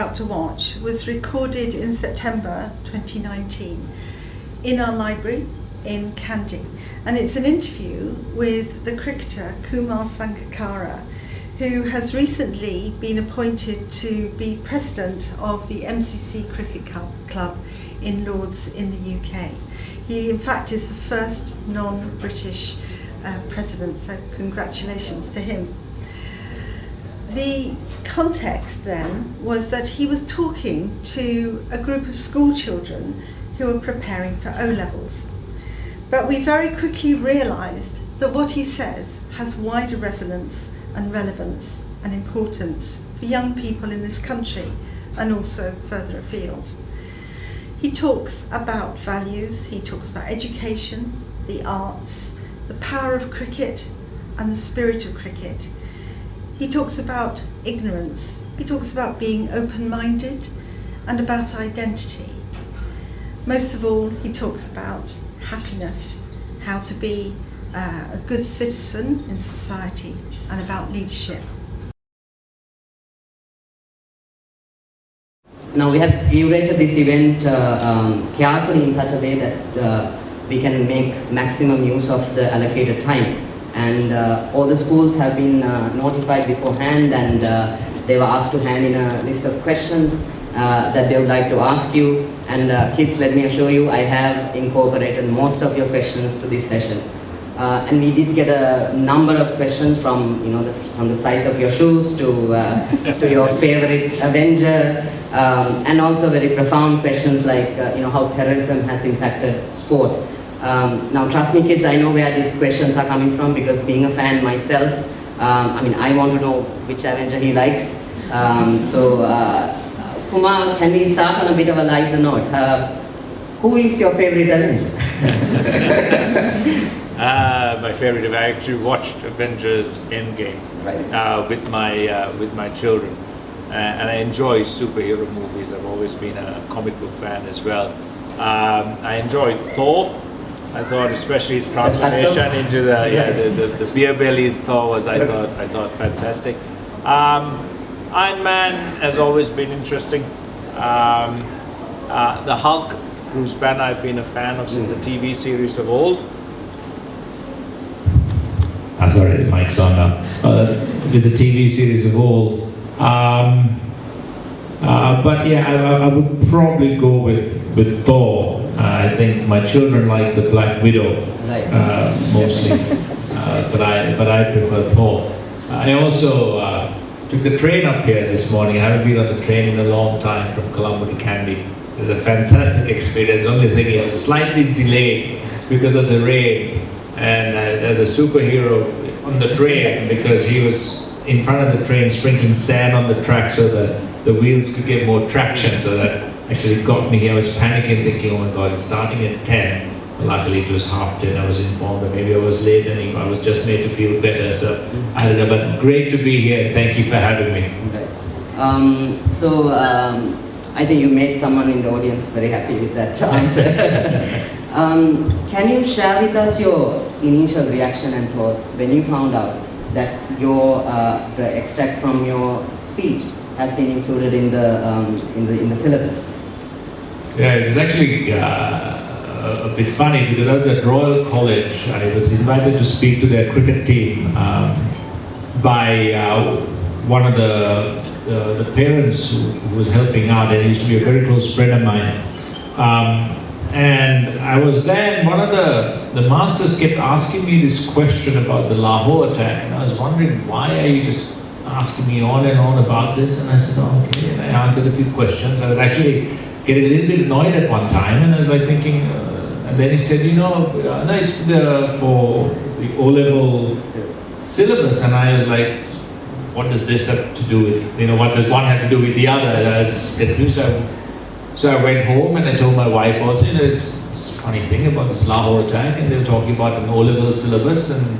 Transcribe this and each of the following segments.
about to watch was recorded in September 2019 in our library in Kandy, and it's an interview with the cricketer Kumar Sangakkara, who has recently been appointed to be president of the MCC Cricket Club in Lords in the UK. He in fact is the first non-British president, so congratulations to him. The context then was that he was talking to a group of school children who were preparing for O-levels. But we very quickly realised that what he says has wider resonance and relevance and importance for young people in this country and also further afield. He talks about values, he talks about education, the arts, the power of cricket and the spirit of cricket. He talks about ignorance, he talks about being open-minded and about identity. Most of all, he talks about happiness, how to be a good citizen in society, and about leadership. Now we have curated this event carefully in such a way that we can make maximum use of the allocated time. And all the schools have been notified beforehand, and they were asked to hand in a list of questions that they would like to ask you. And kids, let me assure you, I have incorporated most of your questions to this session. And we did get a number of questions from, from the size of your shoes to your favorite Avenger, and also very profound questions like, how terrorism has impacted sport. Now, trust me, kids, I know where these questions are coming from, because being a fan myself, I want to know which Avenger he likes. Kumar, can we start on a bit of a lighter note? Who is your favorite Avenger? My favorite, I actually watched Avengers Endgame, right, with my children, and I enjoy superhero movies. I've always been a comic book fan as well. I enjoyed Thor. I thought, especially his transformation into the beer belly Thor was, I thought fantastic. Iron Man has always been interesting. The Hulk, Bruce Banner, I've been a fan of since the TV series of old. Sorry, the mic's on now. With the TV series of old. But yeah, I would probably go with Thor. I think my children like the Black Widow mostly, but I prefer Thor. I also took the train up here this morning. I haven't been on the train in a long time from Colombo to Kandy. It was a fantastic experience. The only thing is it's slightly delayed because of the rain. And there's a superhero on the train because he was in front of the train sprinkling sand on the track so that the wheels could get more traction. So that actually got me here. I was panicking, thinking, oh my God, it's starting at 10. But luckily it was 9:30. I was informed that maybe I was late and I was just made to feel better. So I don't know, but great to be here. Thank you for having me. Okay. I think you made someone in the audience very happy with that answer. Can you share with us your initial reaction and thoughts when you found out that the extract from your speech has been included in the syllabus? Yeah, it was actually a bit funny because I was at Royal College. I was invited to speak to their cricket team by one of the parents who was helping out, and he used to be a very close friend of mine. And I was there, and one of the masters kept asking me this question about the Lahore attack, and I was wondering, why are you just asking me on and on about this? And I said, oh, okay, and I answered a few questions. I was actually getting a little bit annoyed at one time, and I was like thinking, and then he said, no, it's for the O-level syllabus, and I was like, what does this have to do with, what does one have to do with the other? And I was confused. So I went home and I told my wife also, there's this funny thing about this Lahore attack, and they were talking about an O-level syllabus, and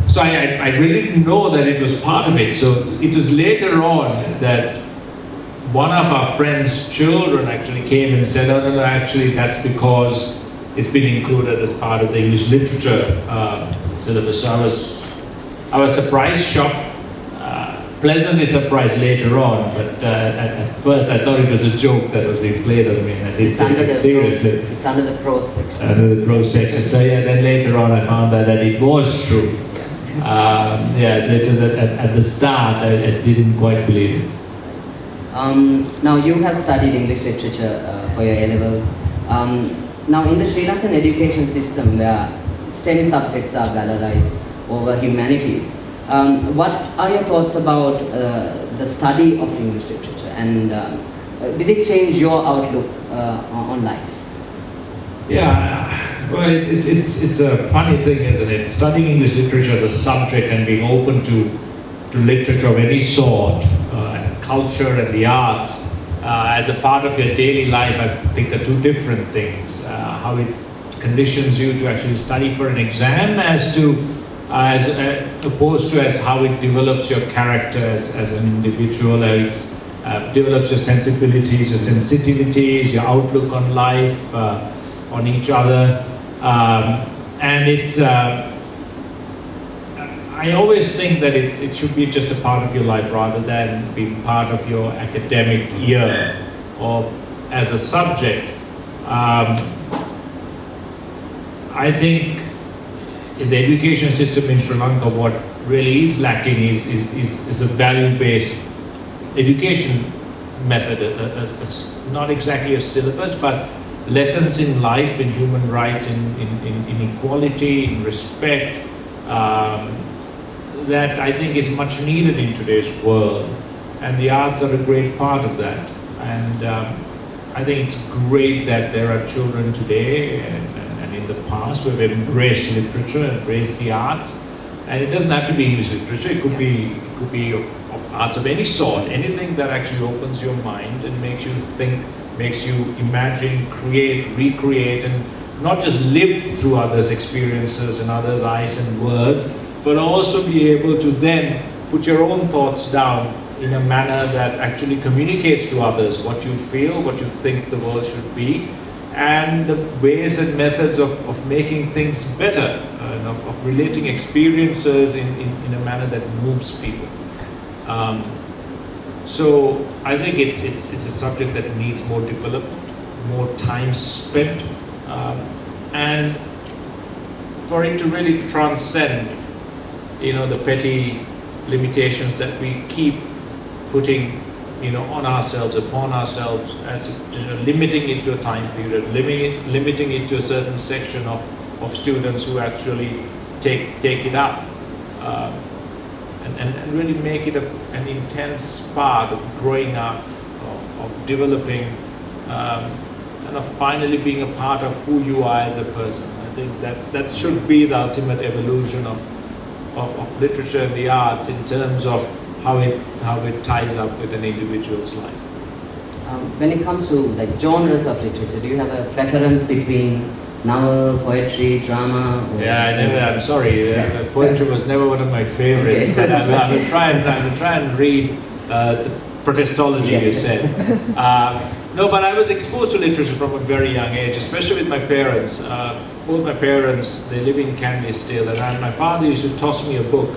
so I really didn't know that it was part of it. So it was later on that one of our friends' children actually came and said, oh, no, actually that's because it's been included as part of the English literature syllabus. So I was surprised, shocked, pleasantly surprised later on, but at first I thought it was a joke that was being played on me, and I didn't take it seriously. It's under the pros section. Under the pros section. So yeah, then later on I found that it was true. Yeah, so it was at the start I didn't quite believe it. Now you have studied English literature for your A-levels. Now in the Sri Lankan education system where STEM subjects are valorized over humanities, what are your thoughts about the study of English literature, and did it change your outlook on life? Yeah, well, it's a funny thing, isn't it? Studying English literature as a subject and being open to literature of any sort, and culture and the arts as a part of your daily life, I think are two different things. How it conditions you to actually study for an exam as opposed to as how it develops your character as an individual, how it develops your sensibilities, your sensitivities, your outlook on life, on each other, and it's I always think that it should be just a part of your life rather than being part of your academic year or as a subject. I think in the education system in Sri Lanka, what really is lacking is a value-based education method, not exactly a syllabus, but lessons in life, in human rights, in equality, in respect, that I think is much needed in today's world, and the arts are a great part of that. And I think it's great that there are children today and in the past who have embraced literature, embraced the arts, and it doesn't have to be English literature. It could be of arts of any sort, anything that actually opens your mind and makes you think, makes you imagine, create, recreate, and not just live through others' experiences and others' eyes and words, but also be able to then put your own thoughts down in a manner that actually communicates to others what you feel, what you think the world should be, and the ways and methods of making things better, of relating experiences in a manner that moves people. So I think it's a subject that needs more development, more time spent, and for it to really transcend the petty limitations that we keep putting on ourselves, upon ourselves, as limiting it to a time period, limiting it to a certain section of students who actually take it up, and really make it an intense part of growing up, of developing, and of finally being a part of who you are as a person. I think that should be the ultimate evolution of literature and the arts in terms of how it ties up with an individual's life. When it comes to like genres of literature, do you have a preference between novel, poetry, drama? I'm sorry. Poetry was never one of my favorites, okay, but I will try and read the protestology you said. No, but I was exposed to literature from a very young age, especially with my parents. Both my parents, they live in Kandy still, and my father used to toss me a book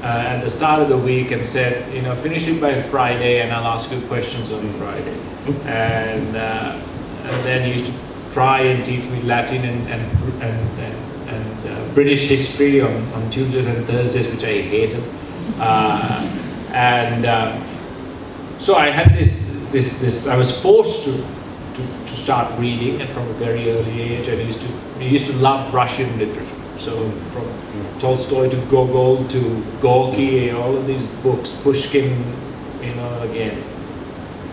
at the start of the week and said, finish it by Friday and I'll ask you questions on Friday. And then he used to try and teach me Latin and British history on Tuesdays and Thursdays, which I hated. So I had this. I was forced to start reading, and from a very early age, I used to love Russian literature. So from Tolstoy to Gogol to Gorky, all of these books, Pushkin, again,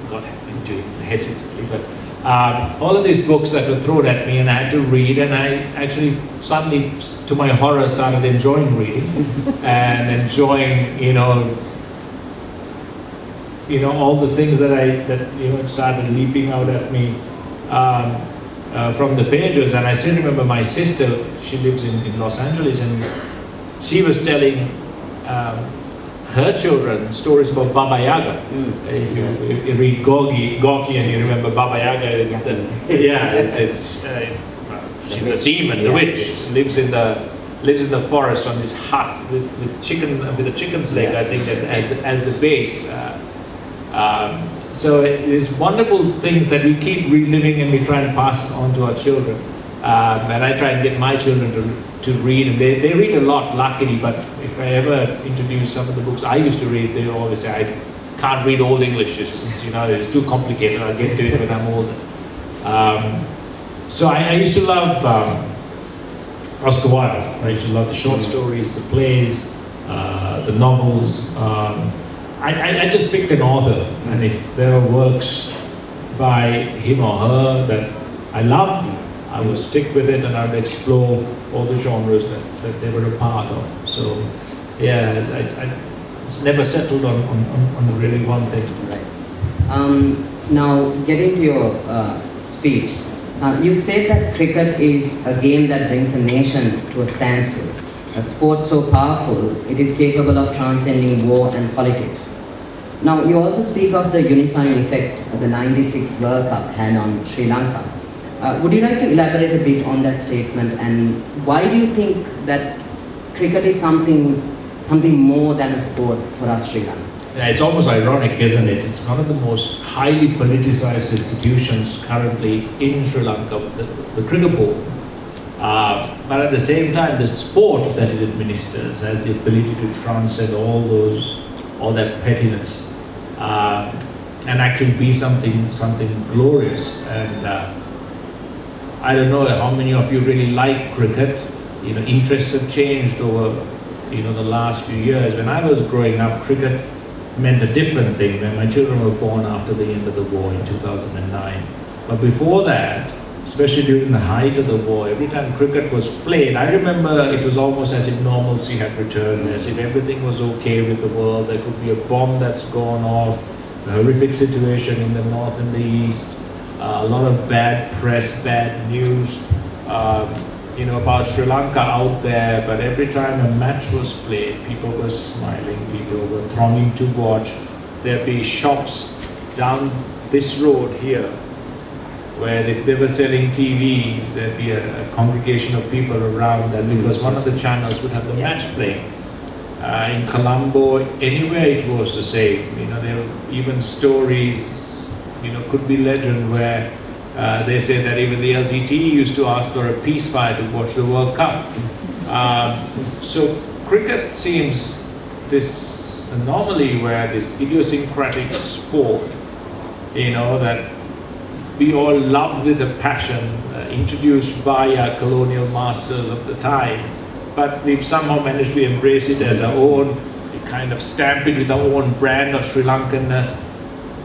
got into it hesitantly, but all of these books that were thrown at me and I had to read, and I actually suddenly, to my horror, started enjoying reading and enjoying, all the things that started leaping out at me from the pages. And I still remember my sister, she lives in Los Angeles, and she was telling her children stories about Baba Yaga. If you read Gorky and you remember Baba Yaga, she's a demon, the witch, lives in the lives in the forest on this hut with a chicken's leg, I think, as the base. So it is wonderful things that we keep reliving and we try and pass on to our children. And I try and get my children to read, and they read a lot, luckily, but if I ever introduce some of the books I used to read, they always say, I can't read Old English, it's just, it's too complicated, I'll get to it when I'm older. So I used to love Oscar Wilde. I used to love the short stories, the plays, the novels. I just picked an author, and if there are works by him or her that I loved, I would stick with it and I would explore all the genres that they were a part of. So, yeah, it's never settled on really one thing. Right. Now, getting to your speech, you said that cricket is a game that brings a nation to a standstill. A sport so powerful, it is capable of transcending war and politics. Now, you also speak of the unifying effect the '96 World Cup had on Sri Lanka. Would you like to elaborate a bit on that statement, and why do you think that cricket is something more than a sport for us Sri Lanka? Yeah, it's almost ironic, isn't it? It's one of the most highly politicized institutions currently in Sri Lanka, the cricket board. But at the same time, the sport that it administers has the ability to transcend all that pettiness, and actually be something glorious. And I don't know how many of you really like cricket. Interests have changed over the last few years. When I was growing up, cricket meant a different thing. When my children were born after the end of the war in 2009. But before that, especially during the height of the war, every time cricket was played, I remember it was almost as if normalcy had returned, as if everything was okay with the world. There could be a bomb that's gone off, a horrific situation in the north and the east, a lot of bad press, bad news, about Sri Lanka out there. But every time a match was played, people were smiling, people were thronging to watch. There'd be shops down this road here, where if they were selling TVs, there'd be a congregation of people around that, because one of the channels would have the match playing. In Colombo, anywhere it was the same. There were even stories, could be legend, where they say that even the LTT used to ask for a peace fire to watch the World Cup. So cricket seems this anomaly where this idiosyncratic sport, that we all loved with a passion, introduced by our colonial masters of the time, but we've somehow managed to embrace it as our own, we kind of stamp it with our own brand of Sri Lankanness,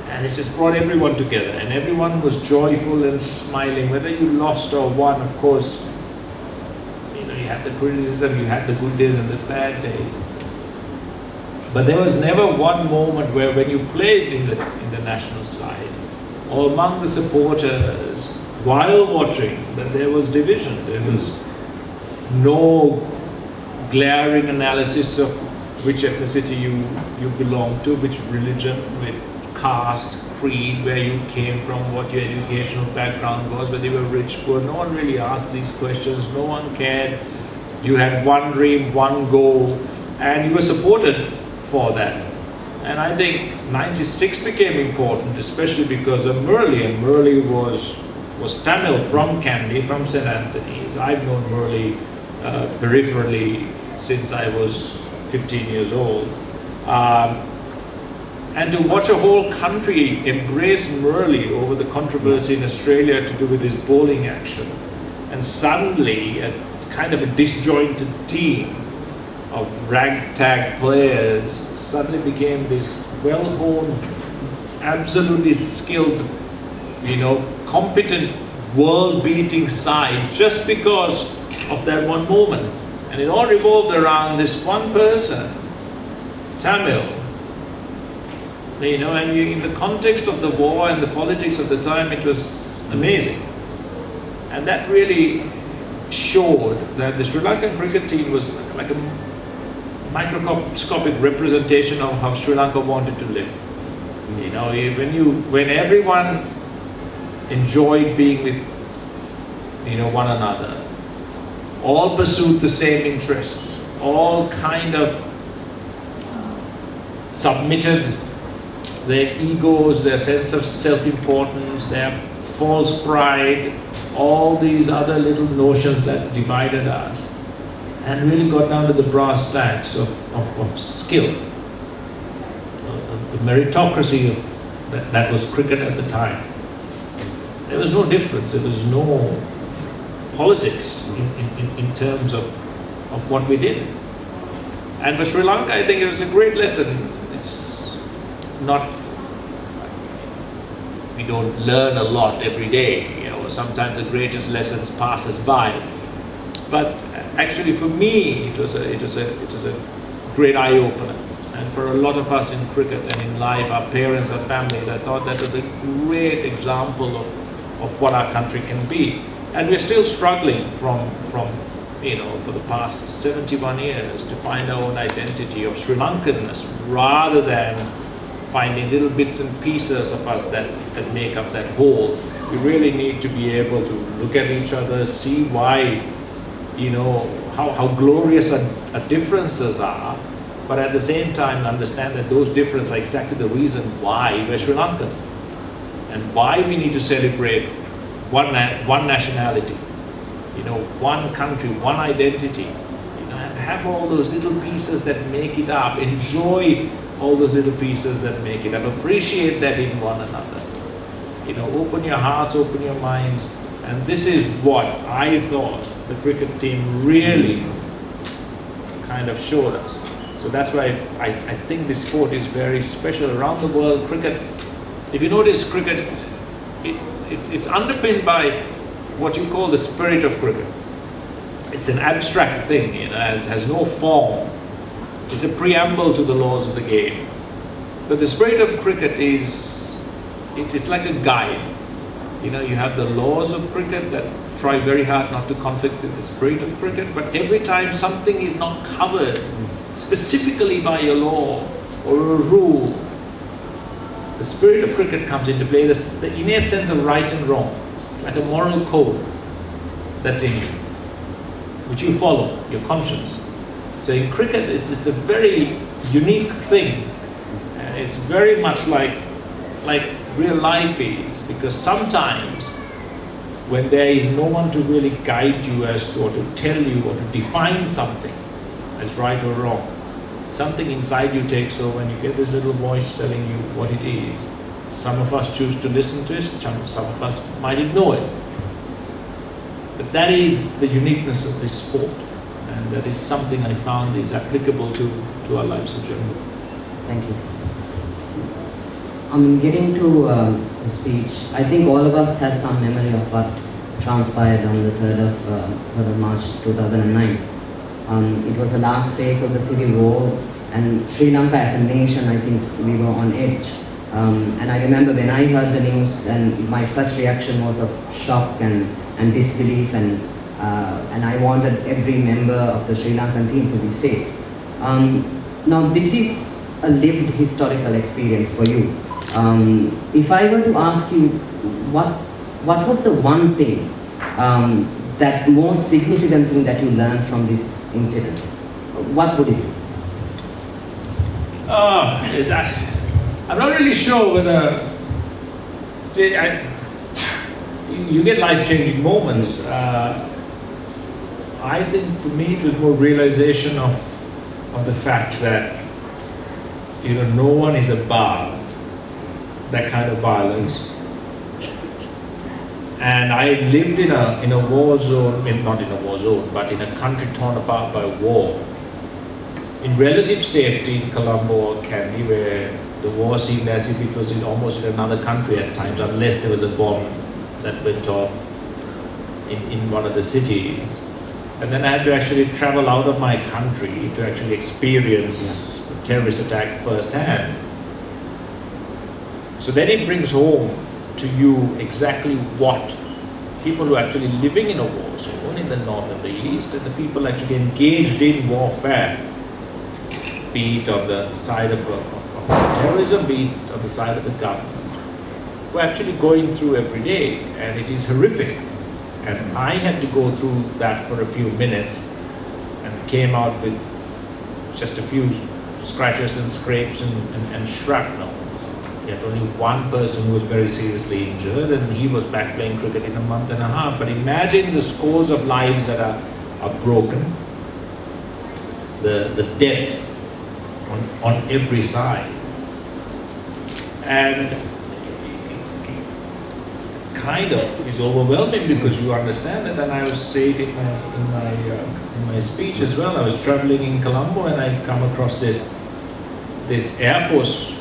and it just brought everyone together, and everyone was joyful and smiling, whether you lost or won. Of course, you had the criticism, you had the good days and the bad days, but there was never one moment where when you played in the national side, or among the supporters, while watching, that there was division. There was no glaring analysis of which ethnicity you belong to, which religion, with caste, creed, where you came from, what your educational background was, whether you were rich, poor. No one really asked these questions. No one cared. You had one dream, one goal, and you were supported for that. And I think '96 became important, especially because of Murli, and Murli was Tamil from Kandy, from St. Anthony's. I've known Murli peripherally since I was 15 years old. And to watch a whole country embrace Murli over the controversy in Australia to do with his bowling action, and suddenly a kind of a disjointed team of ragtag players suddenly became this well-honed, absolutely skilled, competent, world-beating side, just because of that one moment. And it all revolved around this one person, Tamil. And in the context of the war and the politics of the time, it was amazing. And that really showed that the Sri Lankan cricket team was like a microscopic representation of how Sri Lanka wanted to live. When everyone enjoyed being with one another, all pursued the same interests, all kind of submitted their egos, their sense of self-importance, their false pride, all these other little notions that divided us, and really got down to the brass tacks of skill, the meritocracy of that was cricket at the time. There was no difference, there was no politics in terms of what we did. And for Sri Lanka, I think it was a great lesson. It's not, we don't learn a lot every day, you know, sometimes the greatest lessons pass us by. But actually for me, it was a great eye-opener. And for a lot of us in cricket and in life, our parents, our families, I thought that was a great example of what our country can be. And we're still struggling from you know, for the past 71 years to find our own identity of Sri Lankanness, rather than finding little bits and pieces of us that make up that whole. We really need to be able to look at each other, see why, you know, how glorious our differences are, but at the same time understand that those differences are exactly the reason why we're Sri Lankan, and why we need to celebrate one nationality, you know, one country, one identity, you know, and have all those little pieces that make it up, enjoy all those little pieces that make it up, appreciate that in one another, you know, open your hearts, open your minds. And this is what I thought the cricket team really kind of showed us. So that's why I think this sport is very special around the world. Cricket, if you notice, cricket, it's underpinned by what you call the spirit of cricket. It's an abstract thing, you know, has no form. It's a preamble to the laws of the game. But the spirit of cricket it's like a guide. You know, you have the laws of cricket that try very hard not to conflict with the spirit of cricket, but every time something is not covered specifically by a law or a rule, the spirit of cricket comes into play, the innate sense of right and wrong, like a moral code that's in you, which you follow, your conscience. So in cricket, it's a very unique thing, and it's very much like real life is, because sometimes when there is no one to really guide you as to, or to tell you, or to define something as right or wrong, something inside you takes over, and you get this little voice telling you what it is. Some of us choose to listen to it, some of us might ignore it. But that is the uniqueness of this sport, and that is something I found is applicable to our lives in general. Thank you. Getting to the speech, I think all of us has some memory of what transpired on the 3rd of March 2009. It was the last phase of the civil war, and Sri Lanka as a nation, I think we were on edge. And I remember when I heard the news, and my first reaction was of shock and disbelief, and I wanted every member of the Sri Lankan team to be safe. Now this is a lived historical experience for you. If I were to ask you, what was the one thing, that most significant thing that you learned from this incident, what would it be? I'm not really sure whether, see, you get life-changing moments. I think for me it was more realization of the fact that, you know, no one is above that kind of violence. And I lived in a war zone, not in a war zone, but in a country torn apart by war, in relative safety in Colombo or Kandy, where the war seemed as if it was almost in another country at times, unless there was a bomb that went off in one of the cities. And then I had to actually travel out of my country to actually experience a terrorist attack firsthand. So then it brings home to you exactly what people who are actually living in a war zone in the north and the east, and the people actually engaged in warfare, be it on the side of terrorism, be it on the side of the government, we're actually going through every day, and it is horrific. And I had to go through that for a few minutes and came out with just a few scratches and scrapes and shrapnel. We had only one person who was very seriously injured, and he was back playing cricket in a month and a half. But imagine the scores of lives that are broken, the deaths on every side. And kind of is overwhelming because you understand it, and I was saying it in my speech as well. I was traveling in Colombo and I come across this Air Force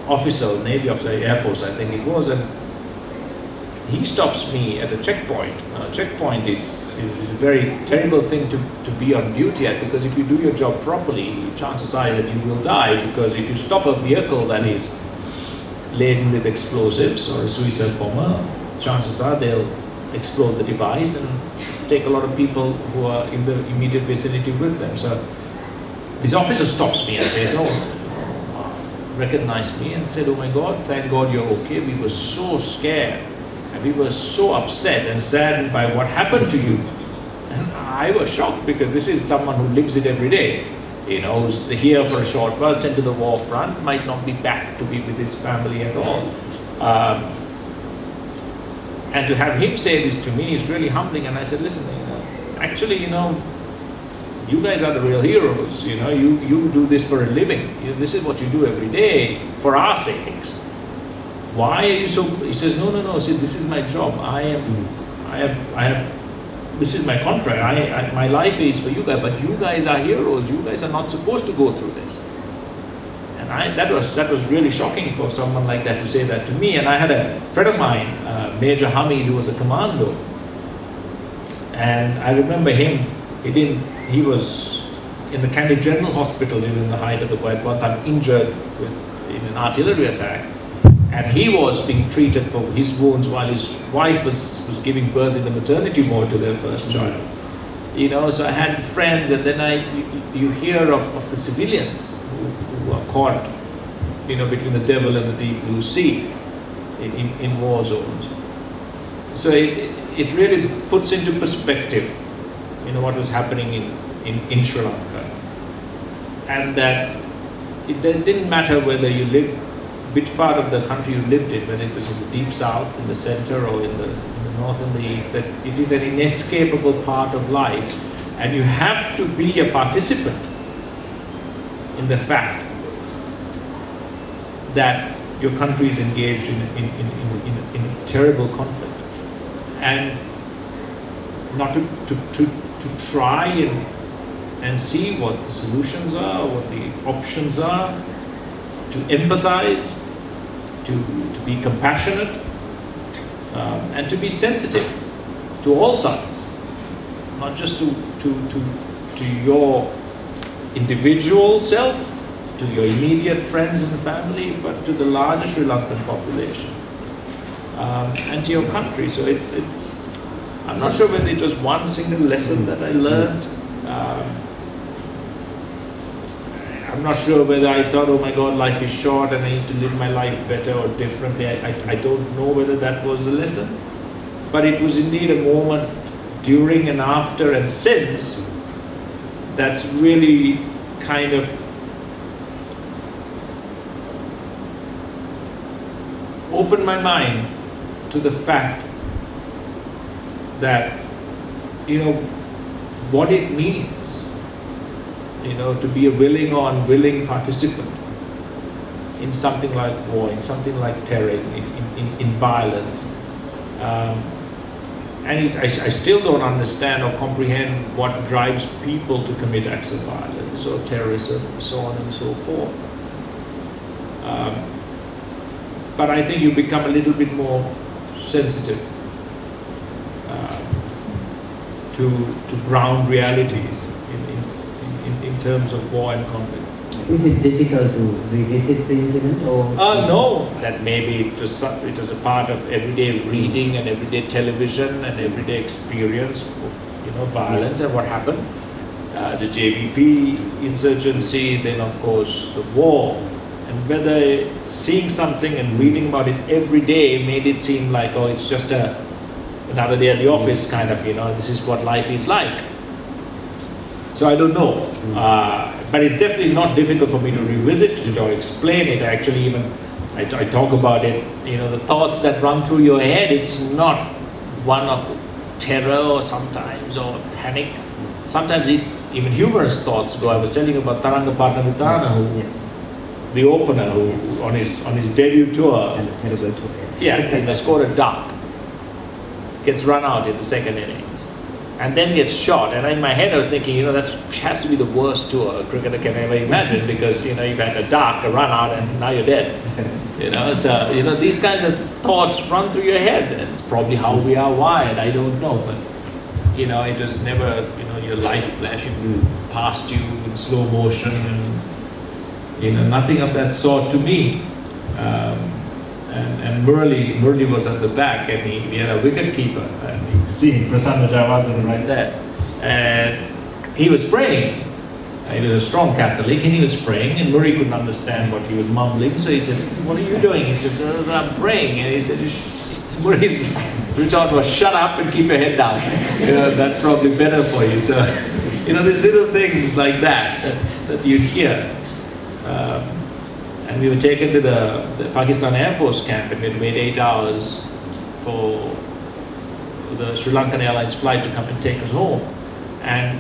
officer, Navy officer, Air Force I think it was, and he stops me at a checkpoint. Checkpoint is a very terrible thing to be on duty at, because if you do your job properly, chances are that you will die, because if you stop a vehicle that is laden with explosives or a suicide bomber, chances are they'll explode the device and take a lot of people who are in the immediate vicinity with them. So this officer stops me and says, recognized me and said, "Oh my God, thank God you're okay. We were so scared and we were so upset and saddened by what happened to you." And I was shocked, because this is someone who lives it every day. Who's here for a short while, sent to the war front, might not be back to be with his family at all. And to have him say this to me is really humbling. And I said, "Listen, actually, you guys are the real heroes. You do this for a living. This is what you do every day for our sakes. Why are you so?" He says, "No. See, this is my job. This is my contract. My life is for you guys, but you guys are heroes. You guys are not supposed to go through this." And that was really shocking for someone like that to say that to me. And I had a friend of mine, Major Hamid, who was a commando. And I remember him. He was in the Kandy General Hospital during the height of the war, at one time injured in an artillery attack. And he was being treated for his wounds while his wife was giving birth in the maternity ward to their first child. So I had friends, and then you hear of the civilians who are caught, between the devil and the deep blue sea in war zones. So it really puts into perspective, what was happening in Sri Lanka. And that it didn't matter whether you lived, which part of the country you lived in, whether it was in the deep south, in the center, or in the north and the east, that it is an inescapable part of life, and you have to be a participant in the fact that your country is engaged in a terrible conflict, and not to try and see what the solutions are, what the options are, to empathize, to be compassionate, and to be sensitive to all sides, not just to your individual self, to your immediate friends and family, but to the larger Sri Lankan population, and to your country. So it's I'm not sure whether it was one single lesson that I learned. I'm not sure whether I thought, "Oh my God, life is short and I need to live my life better or differently." I don't know whether that was the lesson. But it was indeed a moment during and after and since that's really kind of opened my mind to the fact that, what it means, to be a willing or unwilling participant in something like war, in something like terror, in violence. And I still don't understand or comprehend what drives people to commit acts of violence or terrorism, and so on and so forth. But I think you become a little bit more sensitive to ground realities in terms of war and conflict. Is it difficult to revisit the incident, or? No, that maybe it was a part of everyday reading and everyday television and everyday experience of violence and what happened. The JVP insurgency, then of course the war, And whether seeing something and reading about it every day made it seem like, oh, it's just another day at the office kind of, this is what life is like. So I don't know. But it's definitely not difficult for me to revisit it or explain it. Actually, even I talk about it, the thoughts that run through your head, it's not one of terror or sometimes or panic. Sometimes even humorous thoughts go. I was telling you about Taranga Patnavitana, the opener, who on his debut tour, And the terrible tour. he scored a duck, gets run out in the second innings, and then gets shot. And in my head I was thinking, that has to be the worst tour a cricketer can ever imagine, because you've had a duck, a run out, and now you're dead. So these kinds of thoughts run through your head, and it's probably how we are wired. I don't know, but it was never your life flashing past you in slow motion, and nothing of that sort to me. And Murli was at the back, and he had a wicket keeper, and you can see Prasanna Jayawardene right there, and he was praying. He was a strong Catholic, and he was praying, and Murli couldn't understand what he was mumbling, so he said, "What are you doing?" He said, "I'm praying." And he said, Murli's retort was, "Shut up and keep your head down. That's probably better for you." So, there's little things like that you hear. And we were taken to the Pakistan Air Force camp, and we had wait 8 hours for the Sri Lankan Airlines flight to come and take us home. And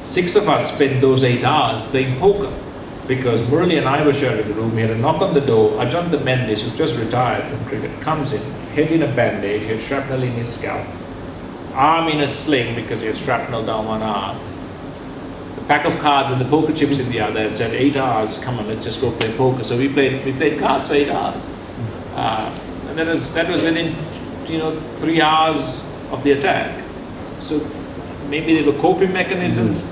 6 of us spent those 8 hours playing poker, because Murli and I were sharing the room. We had a knock on the door. Ajant the Mendes, who's just retired from cricket, comes in, head in a bandage, he had shrapnel in his scalp, arm in a sling because he had shrapnel down one arm, a pack of cards and the poker chips in the other, and said, 8 hours, come on, let's just go play poker. So we played cards for 8 hours. And that was within 3 hours of the attack. So maybe they were coping mechanisms.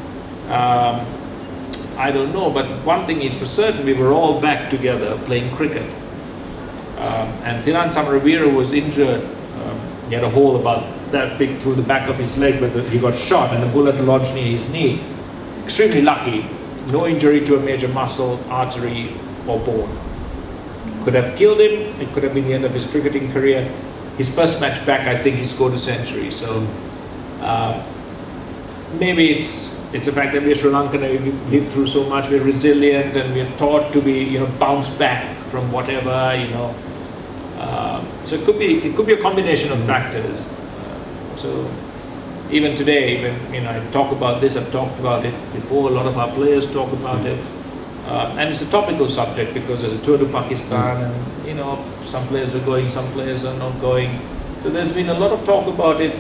I don't know, but one thing is for certain, we were all back together playing cricket. And Thiran Samaraveera was injured. He had a hole about that big through the back of his leg, but he got shot and the bullet lodged near his knee. Extremely lucky, no injury to a major muscle, artery or bone. Could have killed him, it could have been the end of his cricketing career. His first match back, I think he scored a century. So maybe it's the fact that we're Sri Lankan, we've lived through so much, we're resilient, and we're taught to be, bounce back from whatever, So it could be a combination of factors. So even today, when I talk about this, I've talked about it before. A lot of our players talk about it, and it's a topical subject because there's a tour to Pakistan, and some players are going, some players are not going. So there's been a lot of talk about it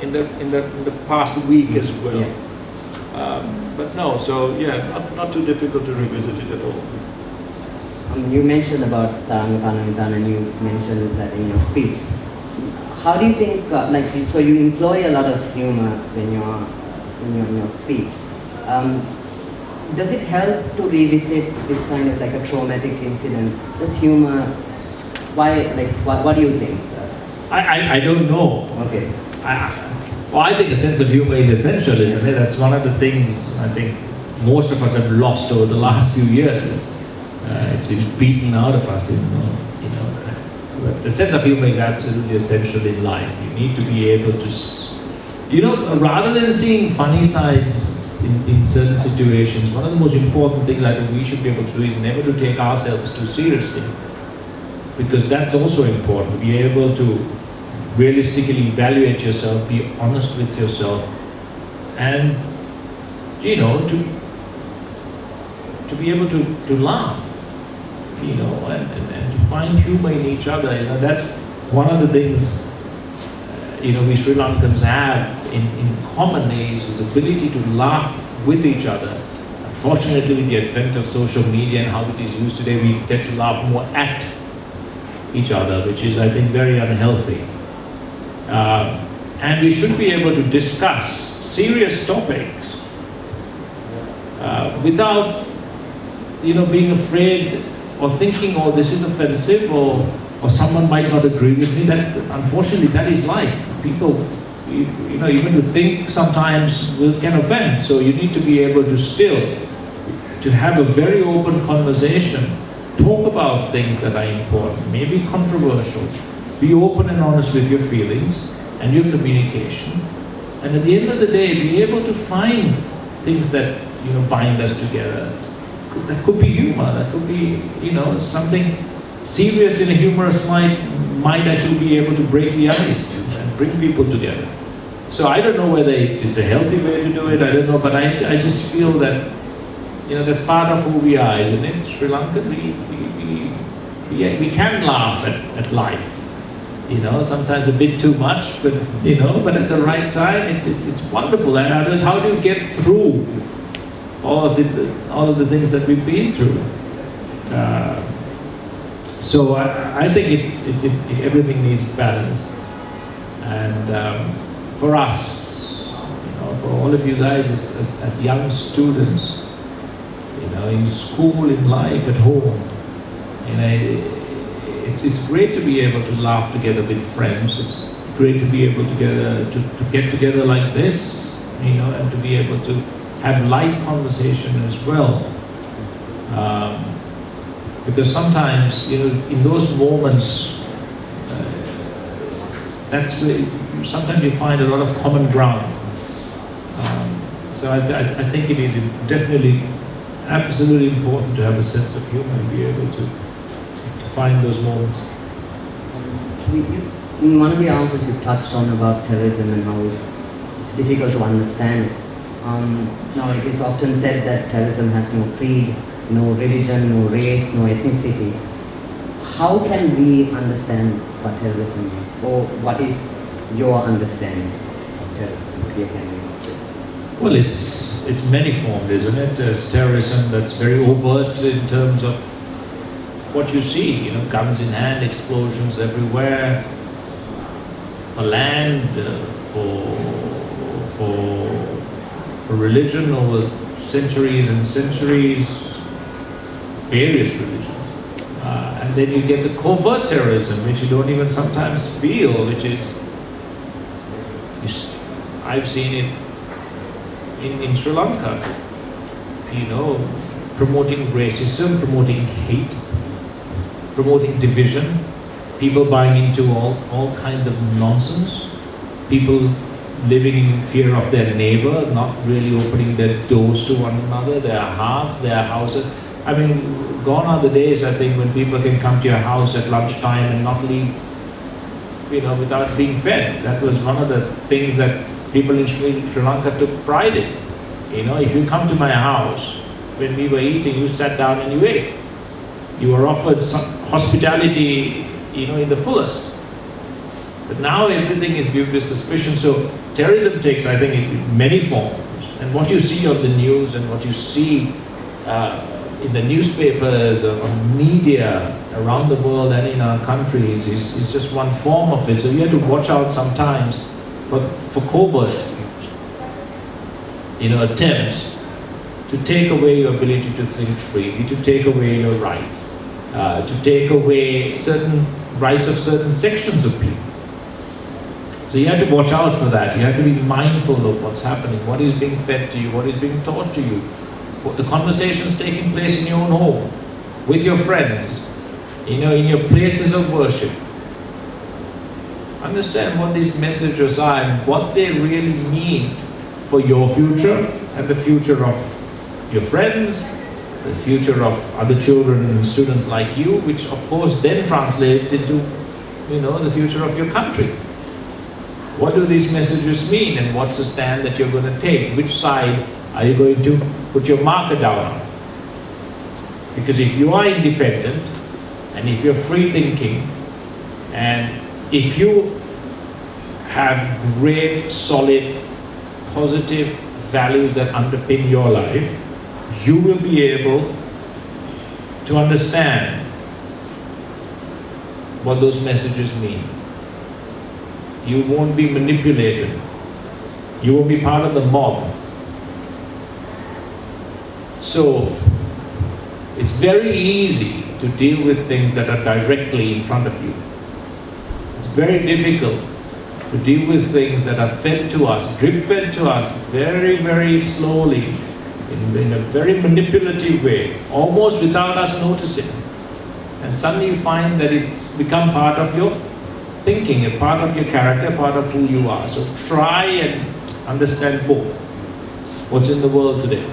in the past week as well. Yeah. But no, so not too difficult to revisit it at all. You mentioned about Taranga Patnavitana, and you mentioned that in your speech. How do you think, so you employ a lot of humor when you're in your speech. Does it help to revisit this kind of like a traumatic incident? Does humor, what do you think? I don't know. Okay. I think a sense of humor is essential, isn't it? That's one of the things I think most of us have lost over the last few years. It's been beaten out of us, But the sense of humor is absolutely essential in life. You need to be able to, rather than seeing funny sides in certain situations, one of the most important things I think we should be able to do is never to take ourselves too seriously. Because that's also important, be able to realistically evaluate yourself, be honest with yourself, and to be able to laugh, and to find humor in each other. That's one of the things we Sri Lankans have in common is ability to laugh with each other. Unfortunately, with the advent of social media and how it is used today, we get to laugh more at each other, which is, I think, very unhealthy. And we should be able to discuss serious topics without, being afraid or thinking, oh, this is offensive, or someone might not agree with me. That, unfortunately, that is life. People, even to think sometimes can offend. So you need to be able to still to have a very open conversation talk about things that are important, maybe controversial. Be open and honest with your feelings and your communication. And at the end of the day, be able to find things that, bind us together. That could be humor, that could be, something serious in a humorous might actually be able to break the ice and bring people together. So I don't know whether it's a healthy way to do it, I don't know, but I just feel that, that's part of who we are, isn't it? Sri Lanka, we can laugh at life. Sometimes a bit too much, but but at the right time, it's wonderful. And others, how do you get through all of the things that we've been through? So I think everything needs balance. And for us, for all of you guys as young students, in school, in life, at home, it's great to be able to laugh together with friends. It's great to be able to get together like this, and to be able to have light conversation as well. Because sometimes, in those moments, that's where sometimes you find a lot of common ground. So I think it is definitely absolutely important to have a sense of humor and be able to find those moments. In one of the answers you touched on about terrorism and how it's difficult to understand it. Now it is often said that terrorism has no creed, no religion, no race, no ethnicity. How can we understand what terrorism is, or what is your understanding of terrorism? Well, it's many-formed, isn't it? There's terrorism that's very overt in terms of what you see, guns in hand, explosions everywhere, for land, for religion over centuries and centuries, various religions. And then you get the covert terrorism, which you don't even sometimes feel, which is, I've seen it in Sri Lanka, promoting racism, promoting hate, promoting division, people buying into all kinds of nonsense, people living in fear of their neighbor, not really opening their doors to one another, their hearts, their houses. I mean, gone are the days, I think, when people can come to your house at lunchtime and not leave, without being fed. That was one of the things that people in Sri Lanka took pride in. If you come to my house, when we were eating, you sat down and you ate. You were offered some hospitality, in the fullest. But now everything is viewed with suspicion. So terrorism takes, I think, many forms. And what you see on the news and what you see in the newspapers, on media around the world and in our countries is just one form of it. So you have to watch out sometimes for covert, attempts to take away your ability to think freely, to take away your rights, to take away certain rights of certain sections of people. So you have to watch out for that. You have to be mindful of what's happening, what is being fed to you, what is being taught to you, what the conversations taking place in your own home, with your friends, in your places of worship. Understand what these messages are and what they really mean for your future and the future of your friends, the future of other children and students like you, which of course then translates into, the future of your country. What do these messages mean, and what's the stand that you're going to take? Which side are you going to put your marker down on? Because if you are independent, and if you're free thinking, and if you have great, solid, positive values that underpin your life, you will be able to understand what those messages mean. You won't be manipulated. You won't be part of the mob. So, it's very easy to deal with things that are directly in front of you. It's very difficult to deal with things that are fed to us, drip-fed to us very, very slowly, in a very manipulative way, almost without us noticing. And suddenly you find that it's become part of your thinking, a part of your character, part of who you are. So try and understand both. What's in the world today.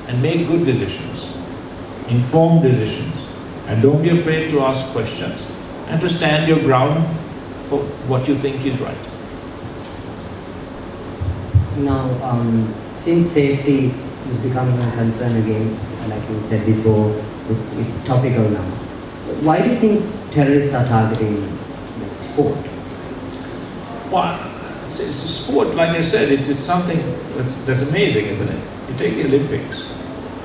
And make good decisions, informed decisions. And don't be afraid to ask questions and to stand your ground for what you think is right. Now, since safety is becoming a concern again, like you said before, it's topical now. Why do you think terrorists are targeting sport? Well, it's a sport, like I said, it's something that's amazing, isn't it? You take the Olympics,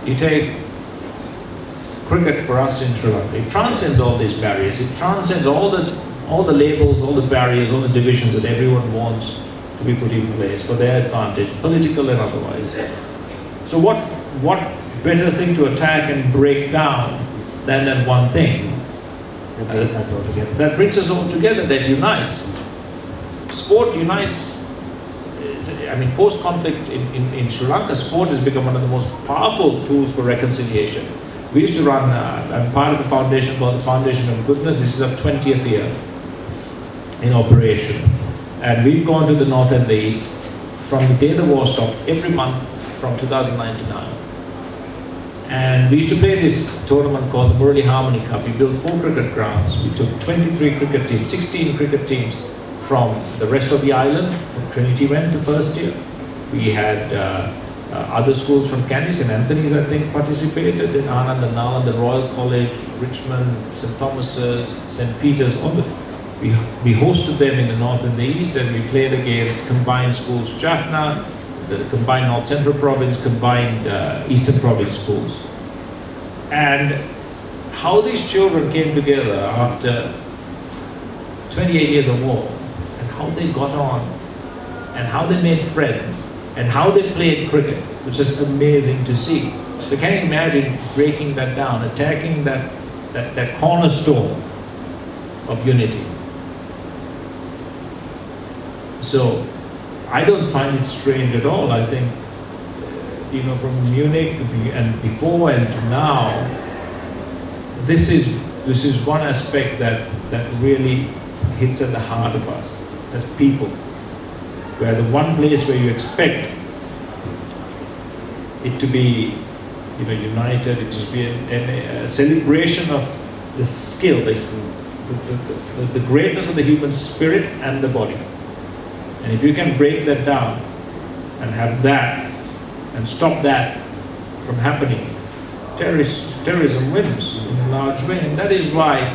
you take cricket for us in Sri Lanka, it transcends all these barriers, it transcends all the labels, all the barriers, all the divisions that everyone wants to be put in place for their advantage, political and otherwise. So what better thing to attack and break down than that one thing? That brings us all together. That brings us all together, that unites. Sport unites. I mean, post-conflict in Sri Lanka, sport has become one of the most powerful tools for reconciliation. We used to run, I'm part of a foundation called the Foundation of Goodness. This is our 20th year in operation. And we've gone to the north and the east from the day the war stopped, every month from 2009 to now. And we used to play this tournament called the Murali Harmony Cup. We built 4 cricket grounds. We took 23 cricket teams, 16 cricket teams from the rest of the island. From Trinity went the first year. We had other schools from Kandy, St. Anthony's I think participated, in Anand and Naland, the Royal College, Richmond, St. Thomas's, St. Peter's, all the we hosted them in the north and the east, and we played against combined schools, Jaffna, the combined North Central Province, combined Eastern Province schools. And how these children came together after 28 years of war, and how they got on, and how they made friends, and how they played cricket, which is amazing to see. So can you imagine breaking that down, attacking that cornerstone of unity? So I don't find it strange at all. I think, from Munich and before and to now, this is one aspect that really hits at the heart of us as people. Where the one place where you expect it to be, united, it to be a celebration of the skill, the greatness of the human spirit and the body. And if you can break that down and have that and stop that from happening, terrorism wins in a large way. And that is why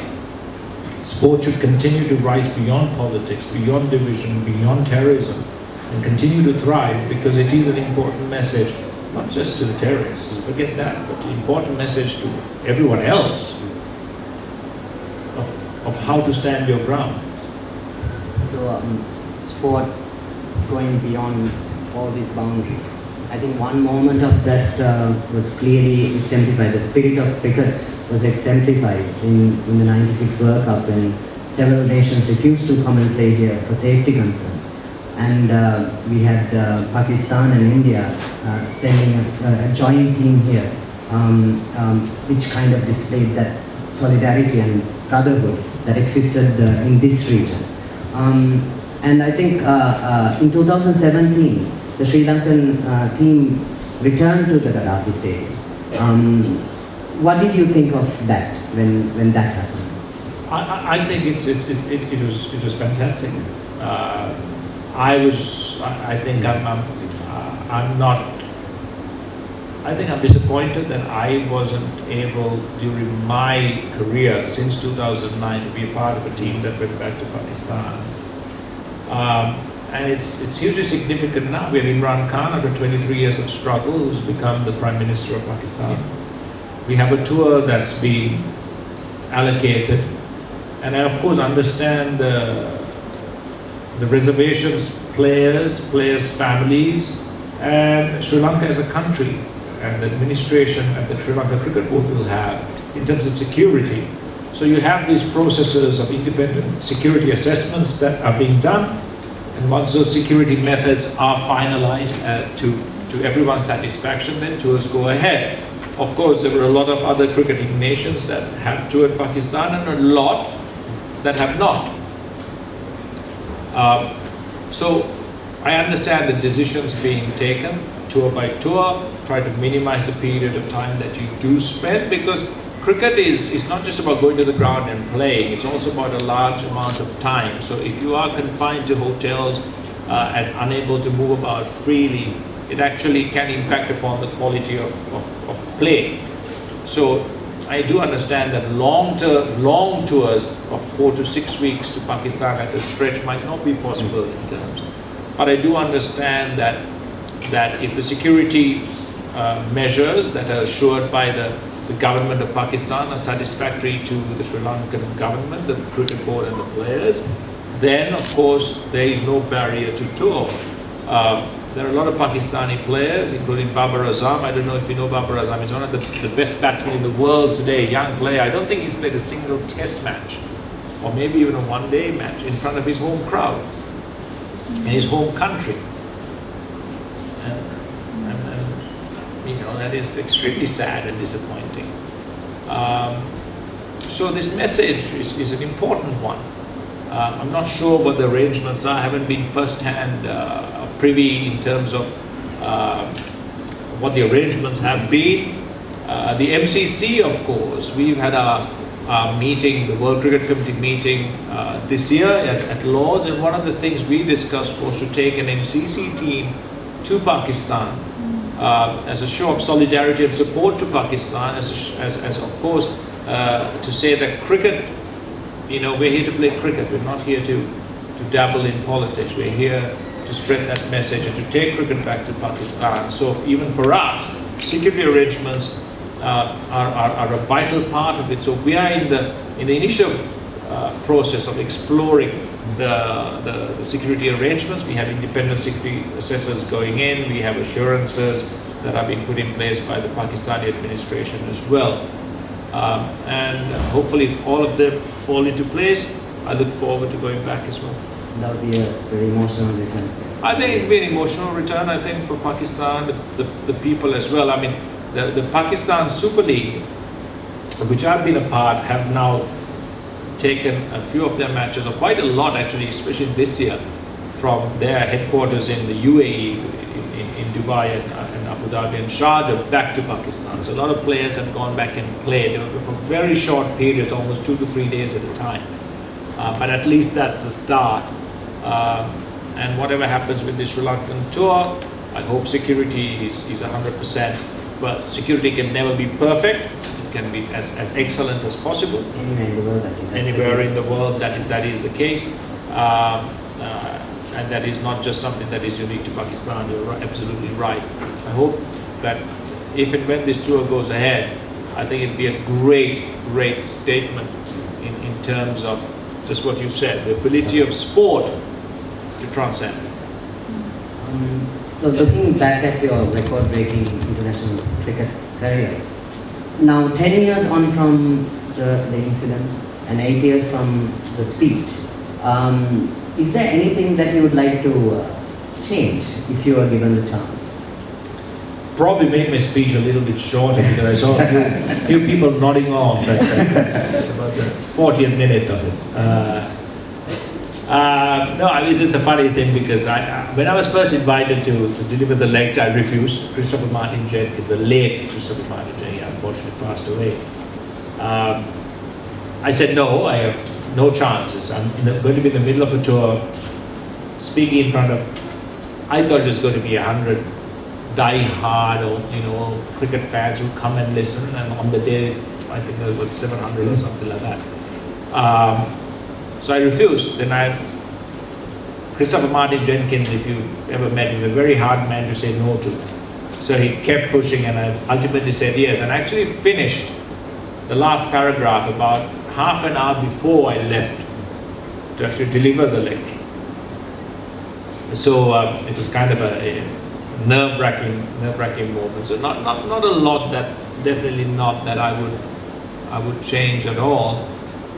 sport should continue to rise beyond politics, beyond division, beyond terrorism, and continue to thrive, because it is an important message, not just to the terrorists, forget that, but an important message to everyone else of how to stand your ground. So sport going beyond all these boundaries. I think one moment of that was clearly exemplified. The spirit of cricket was exemplified in the '96 World Cup, when several nations refused to come and play here for safety concerns. And we had Pakistan and India sending a joint team here, which kind of displayed that solidarity and brotherhood that existed in this region. And I think in 2017, the Sri Lankan team returned to the Gaddafi Stadium. What did you think of that when that happened? I think it was fantastic. I'm disappointed that I wasn't able during my career since 2009 to be a part of a team that went back to Pakistan. And it's hugely significant now. We have Imran Khan, after 23 years of struggle, who's become the Prime Minister of Pakistan. We have a tour that's been allocated, and I of course understand the reservations, players' families, and Sri Lanka as a country, and the administration at the Sri Lanka Cricket Board will have in terms of security. So you have these processes of independent security assessments that are being done, and once those security methods are finalized to everyone's satisfaction, then tours go ahead. Of course, there were a lot of other cricketing nations that have toured Pakistan and a lot that have not. So I understand the decisions being taken tour by tour, try to minimize the period of time that you do spend, because cricket is not just about going to the ground and playing, it's also about a large amount of time. So if you are confined to hotels and unable to move about freely, it actually can impact upon the quality of play. So I do understand that long tours of 4 to 6 weeks to Pakistan at a stretch might not be possible in terms. But I do understand that if the security measures that are assured by the government of Pakistan are satisfactory to the Sri Lankan government, the cricket board and the players, then of course there is no barrier to tour. There are a lot of Pakistani players, including Babar Azam. I don't know if you know Babar Azam. He's one of the best batsmen in the world today, young player. I don't think he's played a single test match, or maybe even a one-day match, in front of his home crowd, in his home country. And you know, that is extremely sad and disappointing. So this message is an important one. I'm not sure what the arrangements are. I haven't been first-hand privy in terms of what the arrangements have been. The MCC, of course, we've had our meeting, the World Cricket Committee meeting this year at Lord's, and one of the things we discussed was to take an MCC team to Pakistan as a show of solidarity and support to Pakistan, as of course to say that cricket, you know, we're here to play cricket. We're not here to dabble in politics. We're here to spread that message and to take cricket back to Pakistan. So even for us, security arrangements are a vital part of it. So we are in the initial process of exploring the security arrangements. We have independent security assessors going in. We have assurances that are being put in place by the Pakistani administration as well. And hopefully if all of them fall into place, I look forward to going back as well. That would be a very emotional return. I think it will be an emotional return, I think, for Pakistan, the people as well. I mean, the Pakistan Super League, which I've been a part, have now taken a few of their matches, or quite a lot actually, especially this year, from their headquarters in the UAE, in Dubai and Abu Dhabi and Sharjah, back to Pakistan. So a lot of players have gone back and played for very short periods, almost 2 to 3 days at a time. But at least that's a start. And whatever happens with the Sri Lankan tour, I hope security is 100%. But security can never be perfect. It can be as excellent as possible. Anywhere in the world, that is the case. And that is not just something that is unique to Pakistan. You're absolutely right. I hope that if and when this tour goes ahead, I think it'd be a great statement in terms of just what you said, the ability of sport to transcend. So looking back at your record-breaking international cricket career, now 10 years on from the incident and 8 years from the speech, is there anything that you would like to change if you were given the chance? Probably make my speech a little bit shorter, because I saw a few people nodding off at about the 40th minute of it. No, I mean, it's a funny thing, because when I was first invited to deliver the lecture, I refused. Christopher Martin Jenkins, the late Christopher Martin Jenkins, unfortunately passed away. I said no, I have no chances. I'm going to be in the middle of a tour, speaking in front of, I thought it was going to be 100 die-hard, or cricket fans who come and listen, and on the day, I think there was about 700 or something like that. So I refused. Then Christopher Martin Jenkins, if you ever met him, is a very hard man to say no to. So he kept pushing, and I ultimately said yes, and actually finished the last paragraph about half an hour before I left to actually deliver the lecture. So it was kind of a nerve-wracking moment. So not a lot, definitely not that I would change at all.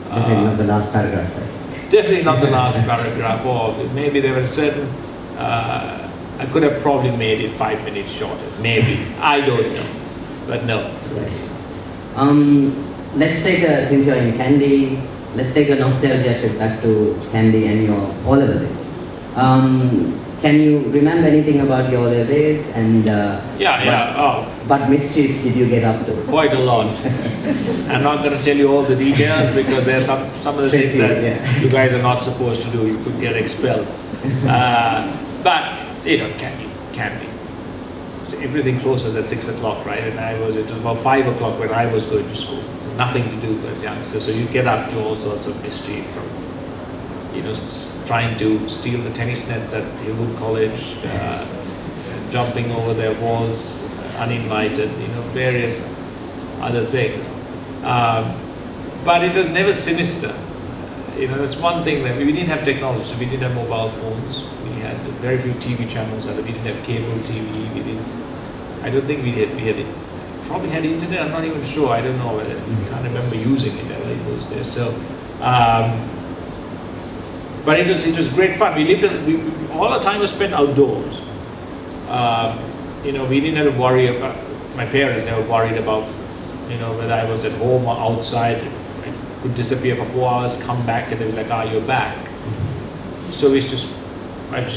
Definitely not the last paragraph, right? Definitely not the last paragraph, or maybe there were certain, I could have probably made it 5 minutes shorter, maybe, I don't know. But no. Right. Let's take since you're in Kandy, let's take a nostalgia trip back to Kandy and your O-level days. Can you remember anything about your O-level days and what mischief did you get up to? Quite a lot. I'm not going to tell you all the details because there's some of the things that you guys are not supposed to do. You could get expelled. But you know, Kandy. So everything closes at 6 o'clock, right? And it was about 5 o'clock when I was going to school. Nothing to do with youngsters. So you get up to all sorts of mischief, from trying to steal the tennis nets at Hillwood College, jumping over their walls uninvited, various other things. But it was never sinister. That's one thing that we didn't have technology, so we didn't have mobile phones. We had very few TV channels. We didn't have cable TV. I don't think we had probably had internet. I'm not even sure. I don't know whether I can't remember using it ever in those days. So, but it was great fun. We lived all our time was spent outdoors. We didn't have to worry about. My parents never worried about whether I was at home or outside. I could disappear for 4 hours, come back, and they were like, you're back. So I used to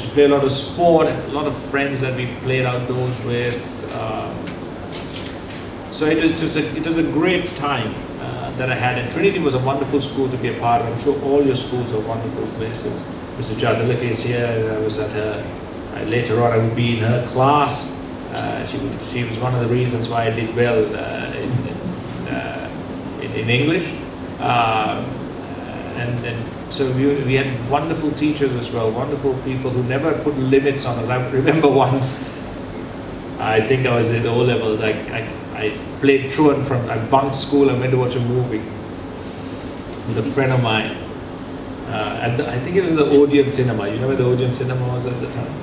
play a lot of sport, and a lot of friends that we played outdoors with. So it was a great time that I had, and Trinity was a wonderful school to be a part of. I'm sure all your schools are wonderful places. Mrs. Jadalika is here, and I was at her. Later on, I would be in her class. She was one of the reasons why I did well in English. And so we had wonderful teachers as well, wonderful people who never put limits on us. I remember once, I think I was at O-level, I played truant I bunked school and went to watch a movie with a friend of mine. I think it was the Odeon Cinema. You know where the Odeon Cinema was at the time?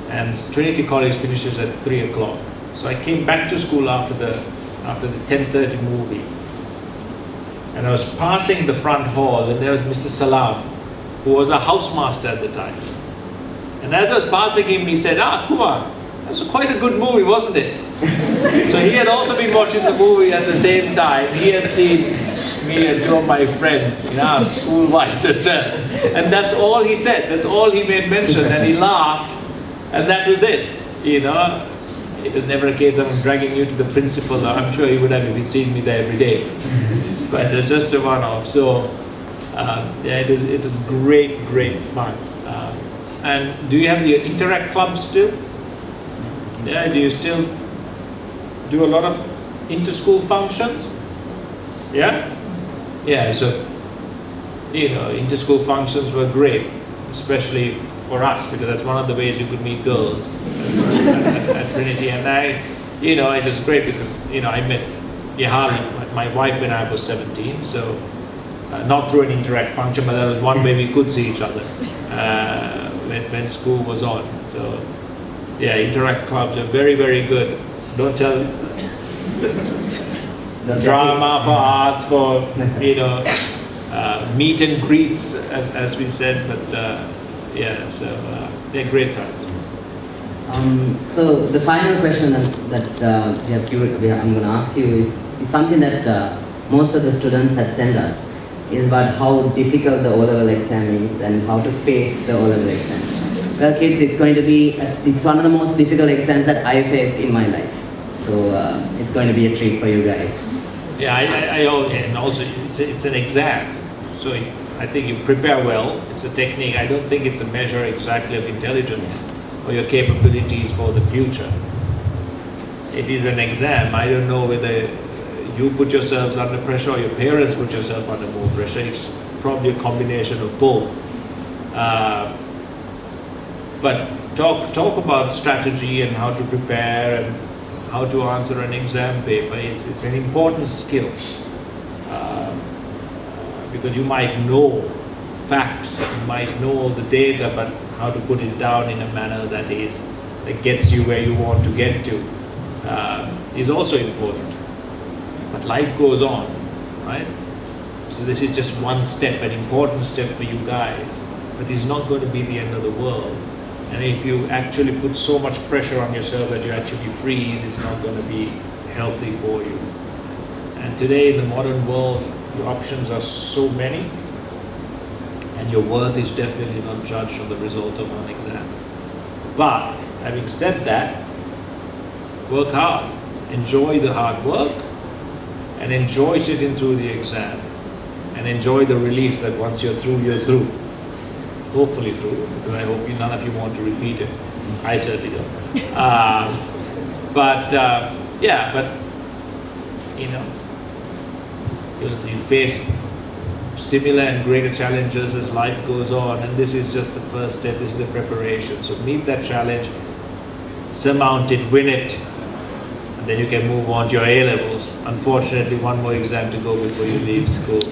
And Trinity College finishes at 3 o'clock. So I came back to school after the 10:30 movie. And I was passing the front hall, and there was Mr. Salam, who was a housemaster at the time. And as I was passing him, he said, Kumar, that's quite a good movie, wasn't it? So he had also been watching the movie at the same time. He had seen me and two of my friends in our school whites as well. And that's all he said, that's all he made mention, and he laughed, and that was it. It was never a case of dragging you to the principal. I'm sure he would have if he'd seen me there every day. But it was just a one-off. So, it was great fun. And do you have the Interact Club still? Yeah, do you still do a lot of inter-school functions? Yeah? Yeah, so, inter-school functions were great, especially for us, because that's one of the ways you could meet girls at Trinity. And it was great because, I met Yahali, my wife, when I was 17, so not through an Interact function, but that was one way we could see each other when school was on. So, yeah, Interact clubs are very, very good. Don't tell drama for arts, for, meet and greets, as we said, but they're great times. So the final question that I'm going to ask you is something that most of the students had sent us, is about how difficult the O-level exam is and how to face the O-level exam. Well, kids, it's one of the most difficult exams that I faced in my life. So it's going to be a treat for you guys. Yeah, and also it's an exam. So I think you prepare well. It's a technique. I don't think it's a measure exactly of intelligence or your capabilities for the future. It is an exam. I don't know whether you put yourselves under pressure or your parents put yourself under more pressure. It's probably a combination of both. But talk about strategy and how to prepare and how to answer an exam paper. It's an important skill. Because you might know facts, you might know the data, but how to put it down in a manner that gets you where you want to get to is also important. But life goes on, right? So this is just one step, an important step for you guys, but it's not going to be the end of the world. And if you actually put so much pressure on yourself that you actually freeze, it's not going to be healthy for you. And today in the modern world, your options are so many, and your worth is definitely not judged on the result of one exam. But having said that, work hard, enjoy the hard work, and enjoy sitting through the exam, and enjoy the relief that once you're through, you're through. Hopefully through, because I hope none of you want to repeat it. I certainly don't. But you know, you face similar and greater challenges as life goes on, and this is just the first step. This is the preparation. So meet that challenge, surmount it, win it, and then you can move on to your A-levels. Unfortunately, one more exam to go before you leave school,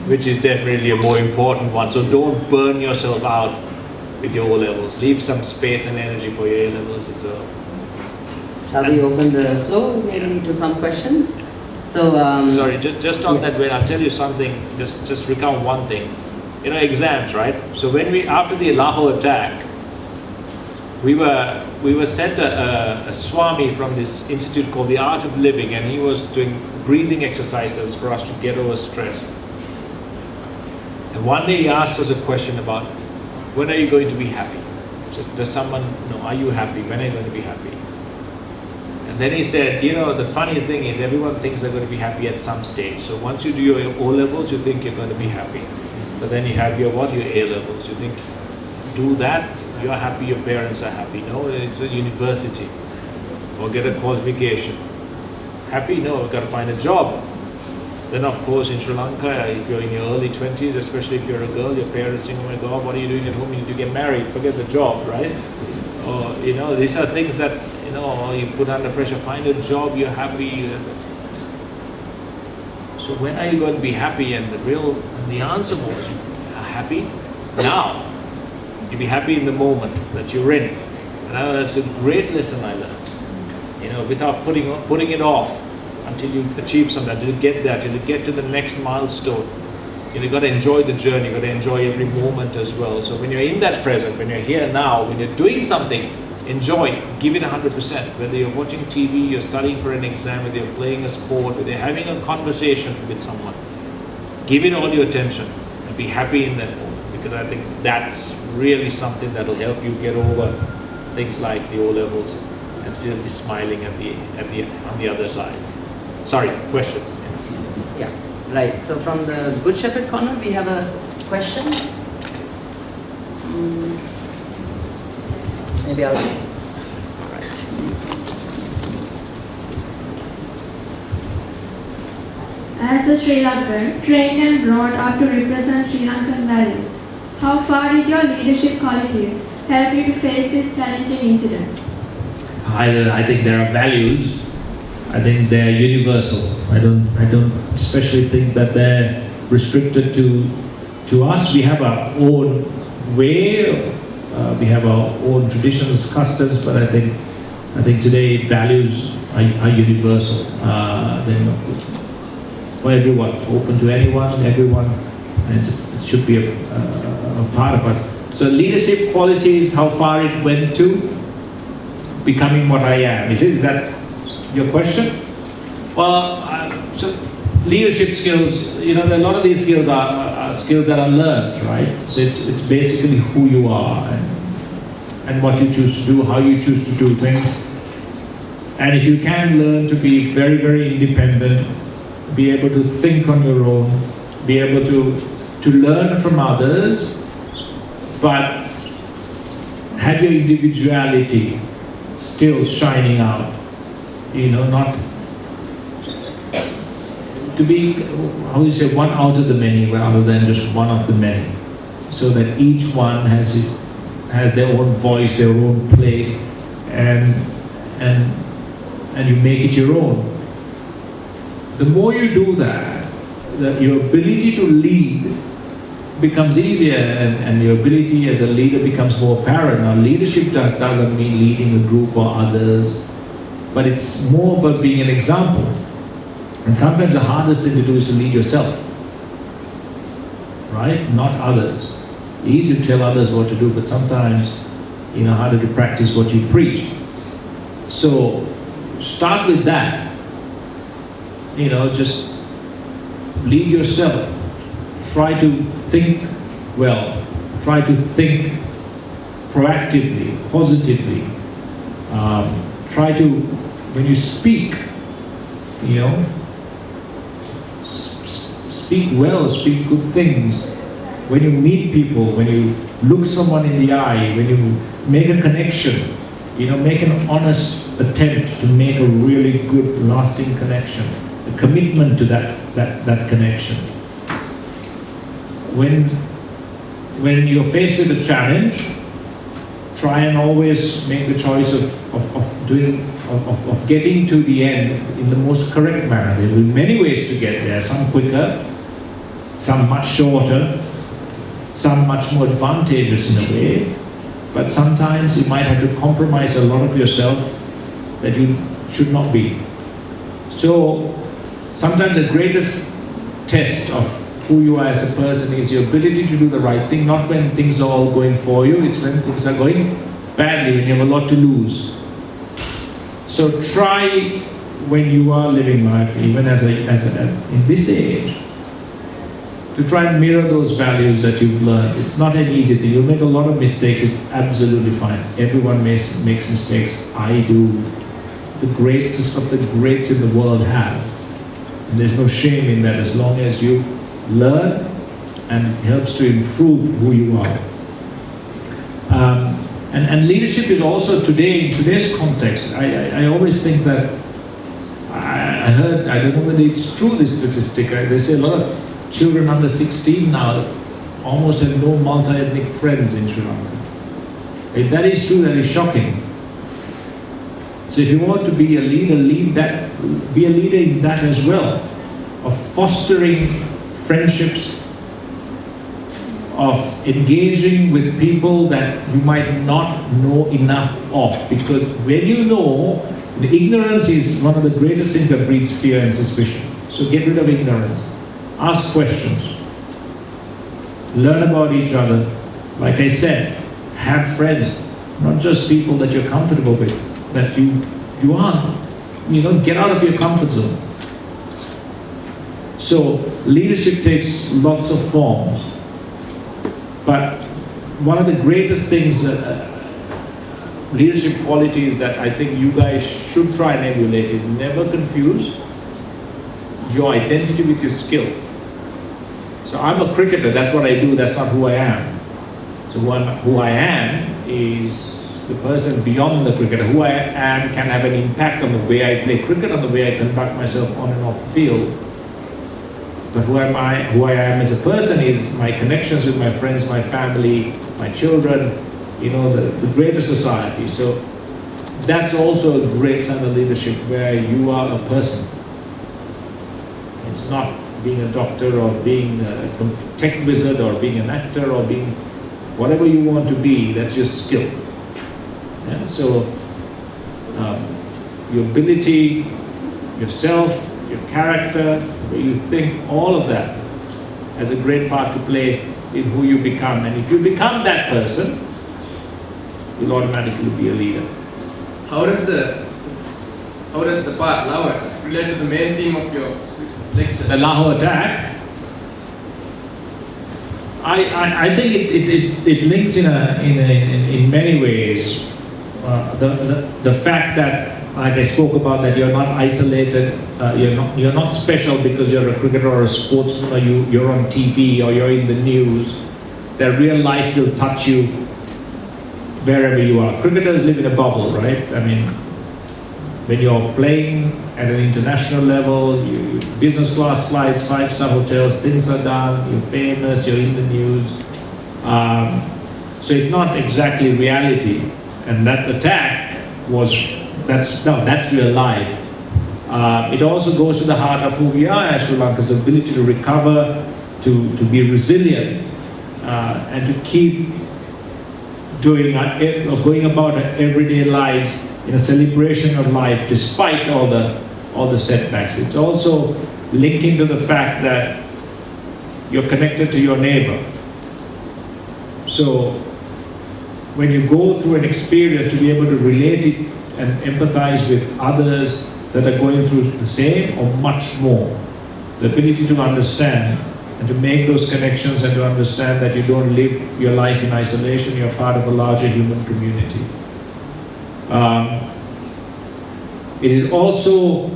which is definitely a more important one. So don't burn yourself out with your O-levels. Leave some space and energy for your A-levels as well. Shall we open the floor maybe to some questions? So sorry, just on that way, I'll tell you something. Just recount one thing. You know, exams, right? So when after the Lahore attack, we were sent a Swami from this institute called the Art of Living, and he was doing breathing exercises for us to get over stress. And one day he asked us a question about, when are you going to be happy? So does someone know, are you happy? When are you going to be happy? And then he said, you know, the funny thing is everyone thinks they're going to be happy at some stage. So once you do your O-levels, you think you're going to be happy. But then you have your A-levels. You think, do that, you're happy, your parents are happy. No, it's a university. Or get a qualification. Happy? No, you've got to find a job. Then of course in Sri Lanka, if you're in your early 20s, especially if you're a girl, your parents think, oh my God, what are you doing at home? You need to get married, forget the job, right? Or, you know, these are things that, you know, you put under pressure, find a job, you're happy. So when are you going to be happy? And the answer was, happy now. You'll be happy in the moment that you're in. And that's a great lesson I learned. You know, without putting it off until you achieve something, until you get there, till you get to the next milestone. You've got to enjoy the journey, you've got to enjoy every moment as well. So when you're in that present, when you're here now, when you're doing something, enjoy it, give it 100%. Whether you're watching TV, you're studying for an exam, whether you're playing a sport, whether you're having a conversation with someone, give it all your attention and be happy in that moment. Because I think that's really something that will help you get over things like the O-levels and still be smiling on the other side. Sorry, questions? yeah, right. So from the Good Shepherd corner, we have a question. Maybe I'll. All right. As a Sri Lankan, trained and brought up to represent Sri Lankan values, how far did your leadership qualities help you to face this challenging incident? I think there are values. I think they're universal. I don't especially think that they're restricted to us. We have our own way. We have our own traditions, customs, but I think today values are universal. They're not for everyone, open to anyone, everyone, and it should be a part of us. So leadership qualities, how far it went to becoming what I am. Is that your question? Well, so leadership skills, you know, a lot of these skills are skills that are learned, right? So it's basically who you are and what you choose to do, how you choose to do things. And if you can learn to be very, very independent, be able to think on your own, be able to learn from others, but have your individuality still shining out, you know, not to be, how do you say, one out of the many rather than just one of the many, so that each one has their own voice, their own place, and you make it your own. The more you do that, your ability to lead becomes easier, and your ability as a leader becomes more apparent. Now, leadership doesn't mean leading a group or others, but it's more about being an example. And sometimes the hardest thing to do is to lead yourself, right? Not others. It's easy to tell others what to do, but sometimes, harder to practice what you preach. So start with that. Just lead yourself. Try to think well. Try to think proactively, positively. Try to, when you speak, speak well, speak good things. When you meet people, when you look someone in the eye, when you make a connection, make an honest attempt to make a really good, lasting connection, a commitment to that connection. When you're faced with a challenge, try and always make the choice of getting to the end in the most correct manner. There will be many ways to get there, some quicker, some much shorter, some much more advantageous in a way, but sometimes you might have to compromise a lot of yourself that you should not be. So sometimes the greatest test of who you are as a person is your ability to do the right thing, not when things are all going for you, it's when things are going badly, when you have a lot to lose. So try, when you are living life, even as in this age, to try and mirror those values that you've learned. It's not an easy thing. You'll make a lot of mistakes. It's absolutely fine. Everyone makes mistakes. I do. The greatest of the greats in the world have. And there's no shame in that, as long as you learn and it helps to improve who you are. And leadership is also today, in today's context, I always think that, I heard, I don't know whether it's true, this statistic, they say a lot of children under 16 now almost have no multi-ethnic friends in Sri Lanka. If that is true, that is shocking. So if you want to be a leader, be a leader in that as well, of fostering friendships, of engaging with people that you might not know enough of. Because when you know, the ignorance is one of the greatest things that breeds fear and suspicion. So get rid of ignorance. Ask questions. Learn about each other. Like I said, have friends, not just people that you're comfortable with, that you aren't. Get out of your comfort zone. So leadership takes lots of forms. But one of the greatest things, leadership qualities that I think you guys should try and emulate is never confuse your identity with your skill. So I'm a cricketer, that's what I do, that's not who I am. So who I am is the person beyond the cricketer. Who I am can have an impact on the way I play cricket, on the way I conduct myself on and off the field. But who I am as a person is my connections with my friends, my family, my children, the greater society. So that's also a great sign of leadership, where you are a person. It's not being a doctor or being a tech wizard or being an actor or being whatever you want to be. That's your skill. Yeah? So your ability, yourself, your character, the way you think, all of that has a great part to play in who you become. And if you become that person, you'll automatically be a leader. How does the part Lahore relate to the main theme of your lecture? The Lahore attack, I think it links in many ways. The fact that, like I spoke about, that you're not isolated, you're not special because you're a cricketer or a sportsman, or you're on TV or you're in the news. That real life will touch you wherever you are. Cricketers live in a bubble, right? I mean, when you're playing at an international level, you business class flights, 5-star hotels, things are done, you're famous, you're in the news. So it's not exactly reality. And that attack that's real life. It also goes to the heart of who we are as Sri Lankans, the ability to recover, to be resilient, and to keep going about our everyday lives in a celebration of life despite all the setbacks. It's also linking to the fact that you're connected to your neighbor. So when you go through an experience, to be able to relate it and empathize with others that are going through the same or much more. The ability to understand and to make those connections and to understand that you don't live your life in isolation, you're part of a larger human community. It is also,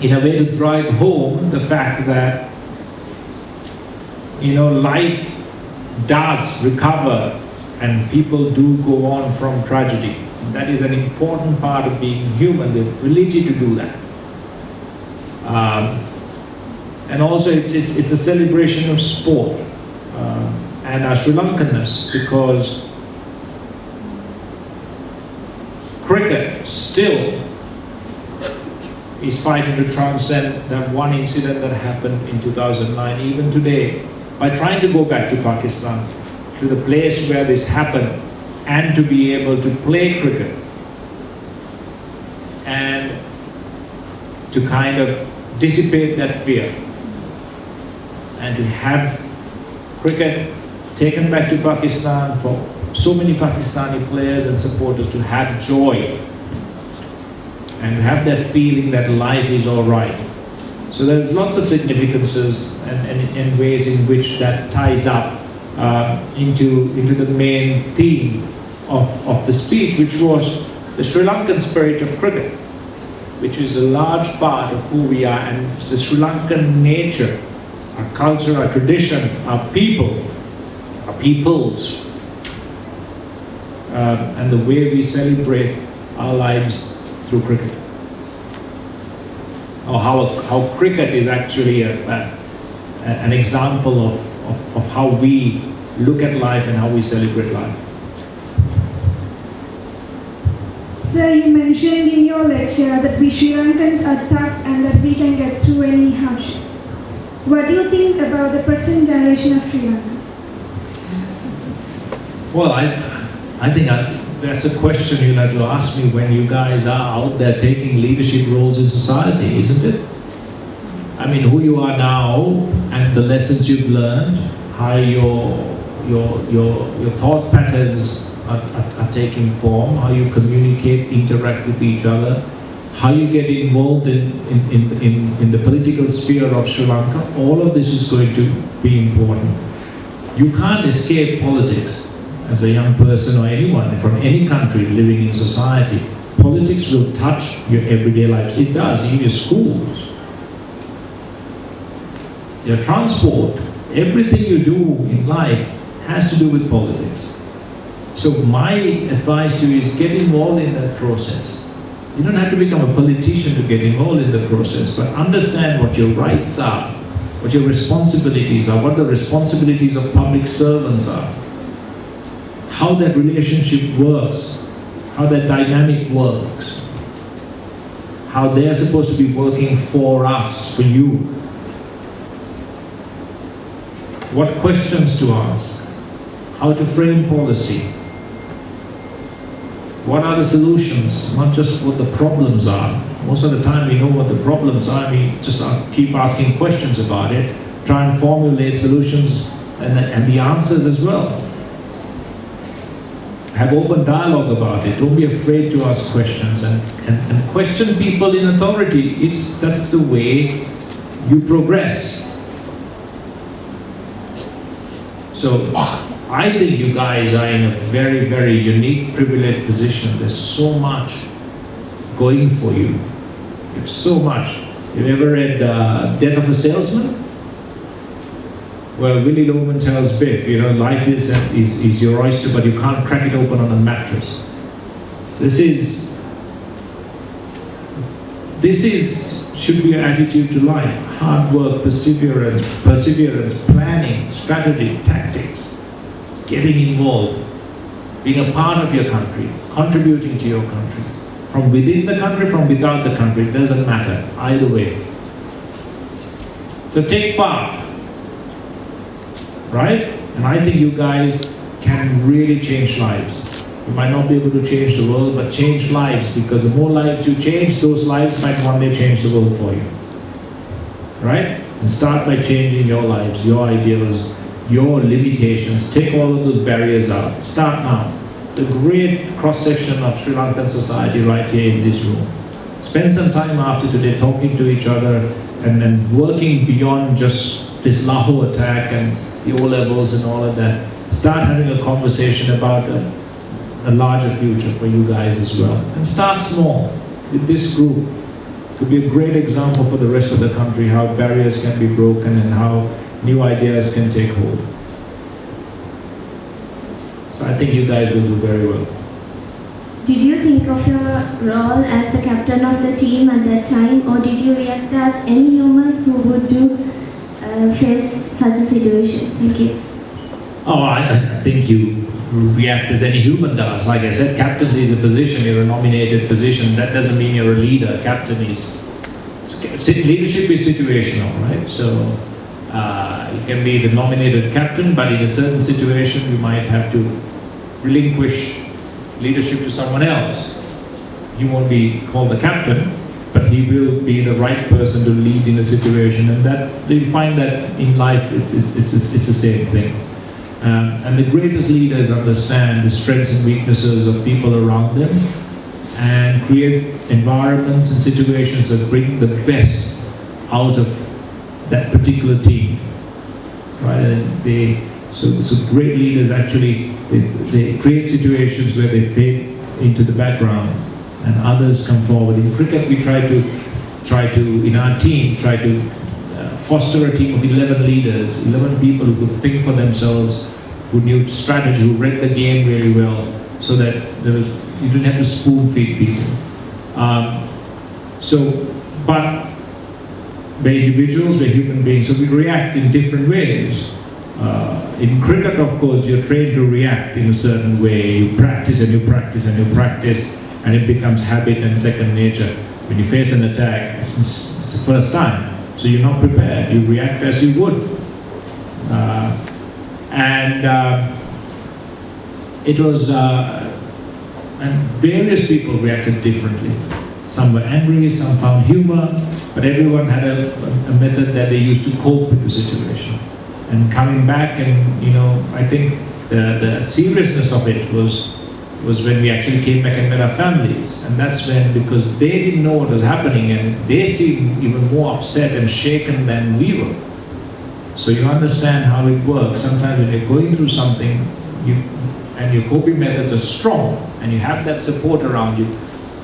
in a way, to drive home the fact that, life does recover and people do go on from tragedy. That is an important part of being human, the ability to do that. And also it's a celebration of sport and our Sri Lankanness, because cricket still is fighting to transcend that one incident that happened in 2009, even today, by trying to go back to Pakistan, to the place where this happened, and to be able to play cricket and to kind of dissipate that fear and to have cricket taken back to Pakistan for so many Pakistani players and supporters to have joy and have that feeling that life is all right. So there's lots of significances and ways in which that ties up into the main theme of the speech, which was the Sri Lankan spirit of cricket, which is a large part of who we are, and it's the Sri Lankan nature, our culture, our tradition, our people, our peoples, and the way we celebrate our lives through cricket. Or how cricket is actually an example of how we look at life and how we celebrate life. Sir, you mentioned in your lecture that we Sri Lankans are tough and that we can get through any hardship. What do you think about the present generation of Sri Lanka? Well, I think that's a question you'll have to ask me when you guys are out there taking leadership roles in society, isn't it? I mean, who you are now and the lessons you've learned, how your thought patterns are taking form, how you communicate, interact with each other, how you get involved in the political sphere of Sri Lanka. All of this is going to be important. You can't escape politics as a young person or anyone from any country living in society. Politics will touch your everyday lives. It does, in your schools, your transport, everything you do in life has to do with politics. So my advice to you is get involved in that process. You don't have to become a politician to get involved in the process, but understand what your rights are, what your responsibilities are, what the responsibilities of public servants are, how that relationship works, how that dynamic works, how they're supposed to be working for us, for you, what questions to ask, how to frame policy, what are the solutions, not just what the problems are. Most of the time we know what the problems are, we just keep asking questions about it, try and formulate solutions and the answers as well. Have open dialogue about it. Don't be afraid to ask questions and question people in authority. That's the way you progress. So I think you guys are in a very, very unique, privileged position. There's so much going for you. There's so much. You've ever read Death of a Salesman? Where Willie Loman tells Biff, life is your oyster, but you can't crack it open on a mattress. This should be your attitude to life. Hard work, perseverance, planning, strategy, tactics, getting involved, being a part of your country, contributing to your country. From within the country, from without the country, it doesn't matter, either way. So take part. Right? And I think you guys can really change lives. You might not be able to change the world, but change lives, because the more lives you change, those lives might one day change the world for you. Right? And start by changing your lives, your ideals, your limitations. Take all of those barriers out. Start now. the great cross-section of Sri Lankan society right here in this room. Spend some time after today talking to each other and then working beyond just this Lahore attack and the O-levels and all of that. Start having a conversation about a larger future for you guys as well. And start small with this group. Could be a great example for the rest of the country, how barriers can be broken and how new ideas can take hold. So I think you guys will do very well. Did you think of your role as the captain of the team at that time, or did you react as any human who would face such a situation? Thank you. Oh, I think you react as any human does. Like I said, captaincy is a position, you're a nominated position. That doesn't mean you're a leader. Captain is, leadership is situational, right? So you can be the nominated captain, but in a certain situation you might have to relinquish leadership to someone else. You won't be called the captain, but he will be the right person to lead in a situation, and that you'll find that in life it's the same thing. And the greatest leaders understand the strengths and weaknesses of people around them and create environments and situations that bring the best out of that particular team. Right? And so great leaders actually they create situations where they fade into the background and others come forward. In cricket, we try to in our team foster a team of 11 leaders, 11 people who could think for themselves, who knew strategy, who read the game very well, so that you didn't have to spoon feed people. But we're individuals, we're human beings, so we react in different ways. In cricket, of course, you're trained to react in a certain way. You practice and you practice and you practice, and it becomes habit and second nature. When you face an attack, it's the first time. So you're not prepared, you react as you would. And various people reacted differently. Some were angry, some found humor, but everyone had a method that they used to cope with the situation. And coming back, and I think the seriousness of it was when we actually came back and met our families. And that's when, because they didn't know what was happening and they seemed even more upset and shaken than we were. So you understand how it works. Sometimes when you're going through something and your coping methods are strong and you have that support around you,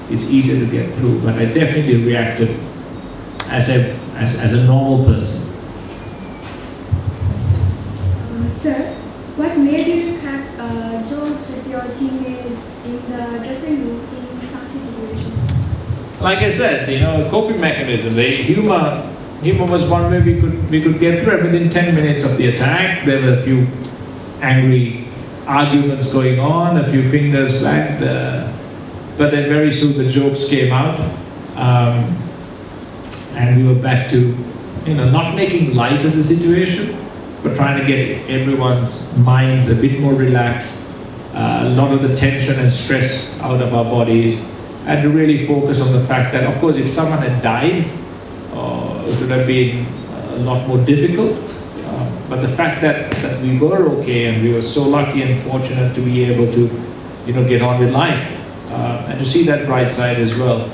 it's easier to get through. But I definitely reacted as a normal person. Sir, what made you crack jokes with your teammates in the dressing room in such a situation? Like I said, coping mechanism. The humor was one way we could get through it. Within 10 minutes of the attack, there were a few angry arguments going on, a few fingers flagged, but then very soon the jokes came out, and we were back to, not making light of the situation, but trying to get everyone's minds a bit more relaxed, a lot of the tension and stress out of our bodies, and to really focus on the fact that, of course, if someone had died, it would have been a lot more difficult. But the fact that we were okay and we were so lucky and fortunate to be able to, get on with life, and to see that bright side as well.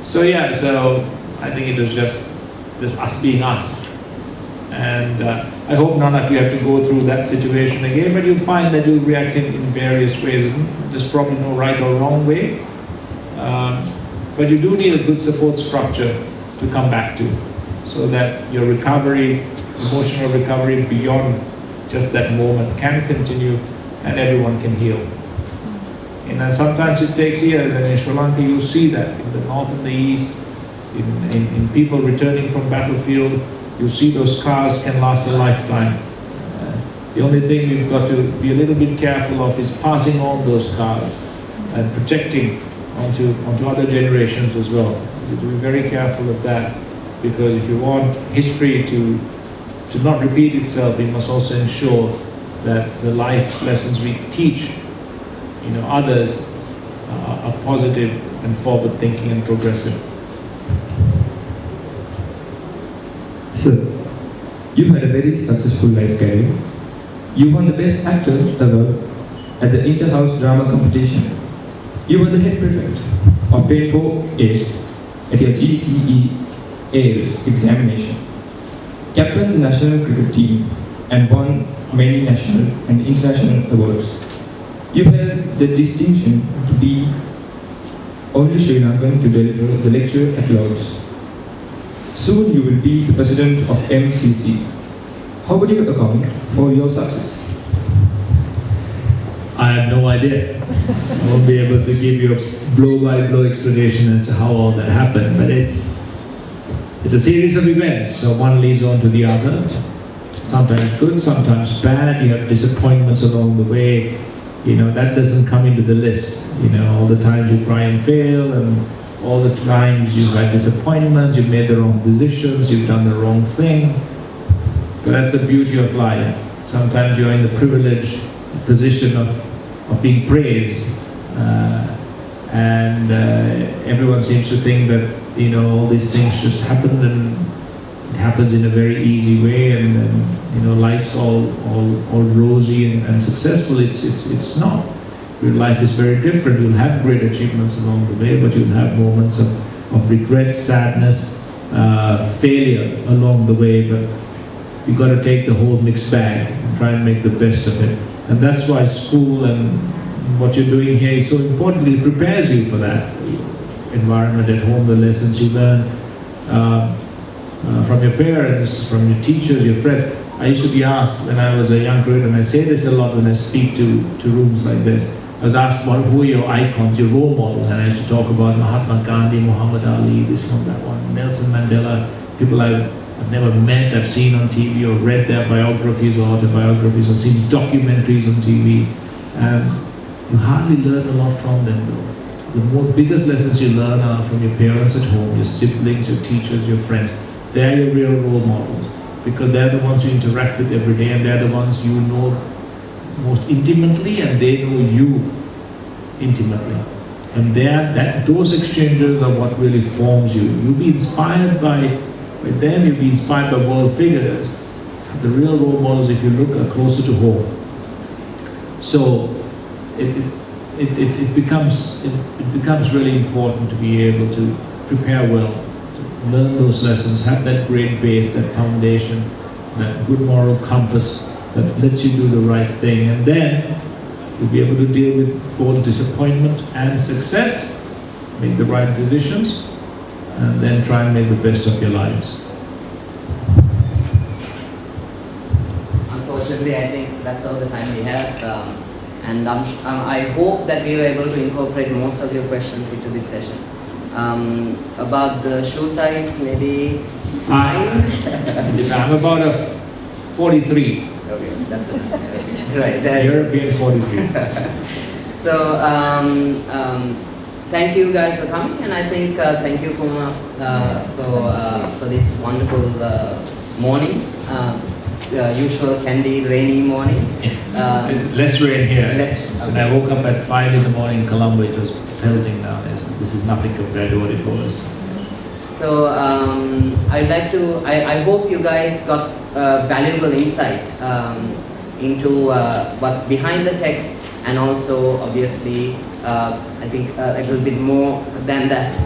So I think it was just us being us. And I hope none of you have to go through that situation again, but you'll find that you'll react in various ways. There's probably no right or wrong way. But you do need a good support structure to come back to, so that your recovery, emotional recovery beyond just that moment can continue and everyone can heal. And sometimes it takes years, and in Sri Lanka you see that in the north and the east, in people returning from battlefield, you see those scars can last a lifetime. The only thing we've got to be a little bit careful of is passing on those scars and projecting onto other generations as well. You have to be very careful of that, because if you want history to not repeat itself, we must also ensure that the life lessons we teach others are positive and forward thinking and progressive. Sir, you had a very successful life career. You won the Best Actor award at the inter-house drama competition. You were the head prefect of Paid 4A's at your GCE AILS examination, captained the national cricket team, and won many national and international awards. You held the distinction to be only Sri Lankan to deliver the lecture at Lord's. Soon you will be the president of MCC. How would you account for your success? I have no idea. I won't be able to give you a blow-by-blow explanation as to how all that happened, but it's a series of events, so one leads on to the other. Sometimes good, sometimes bad. You have disappointments along the way. That doesn't come into the list. All the times you try and fail, and all the times you've had disappointments, you've made the wrong decisions, you've done the wrong thing. But that's the beauty of life. Sometimes you're in the privileged position of being praised, and everyone seems to think that all these things just happen, and it happens in a very easy way, and then life's all rosy and successful. It's not. Your life is very different. You'll have great achievements along the way, but you'll have moments of regret, sadness, failure along the way. But you've got to take the whole mixed bag and try and make the best of it. And that's why school and what you're doing here is so important. It prepares you for that environment at home, the lessons you learn from your parents, from your teachers, your friends. I used to be asked when I was a young kid, and I say this a lot when I speak to rooms like this. I was asked, who are your icons, your role models? And I used to talk about Mahatma Gandhi, Muhammad Ali, this one, that one, Nelson Mandela, people I've never met, I've seen on TV or read their biographies or autobiographies or seen documentaries on TV. And you hardly learn a lot from them though. The biggest lessons you learn are from your parents at home, your siblings, your teachers, your friends. They're your real role models, because they're the ones you interact with every day, and they're the ones you know most intimately, and they know you intimately. And those exchanges are what really forms you. You'll be inspired by them, you'll be inspired by world figures. The real role models, if you look, are closer to home. So it becomes really important to be able to prepare well, to learn those lessons, have that great base, that foundation, that good moral compass that lets you do the right thing, and then you'll be able to deal with both disappointment and success, make the right decisions, and then try and make the best of your lives. Unfortunately, I think that's all the time we have. And I hope that we were able to incorporate most of your questions into this session. About the shoe size, maybe 9? I'm about a 43. Okay, that's it. Right, there. European 43. So, thank you guys for coming, and I think thank you, Kumar, for this wonderful morning. Usual Kandy rainy morning. Less rain here. Okay. When I woke up at 5 in the morning in Colombo, it was pelting down. This is nothing compared to what it was. So I'd like to. I hope you guys got valuable insight into what's behind the text, and also obviously I think a little bit more than that.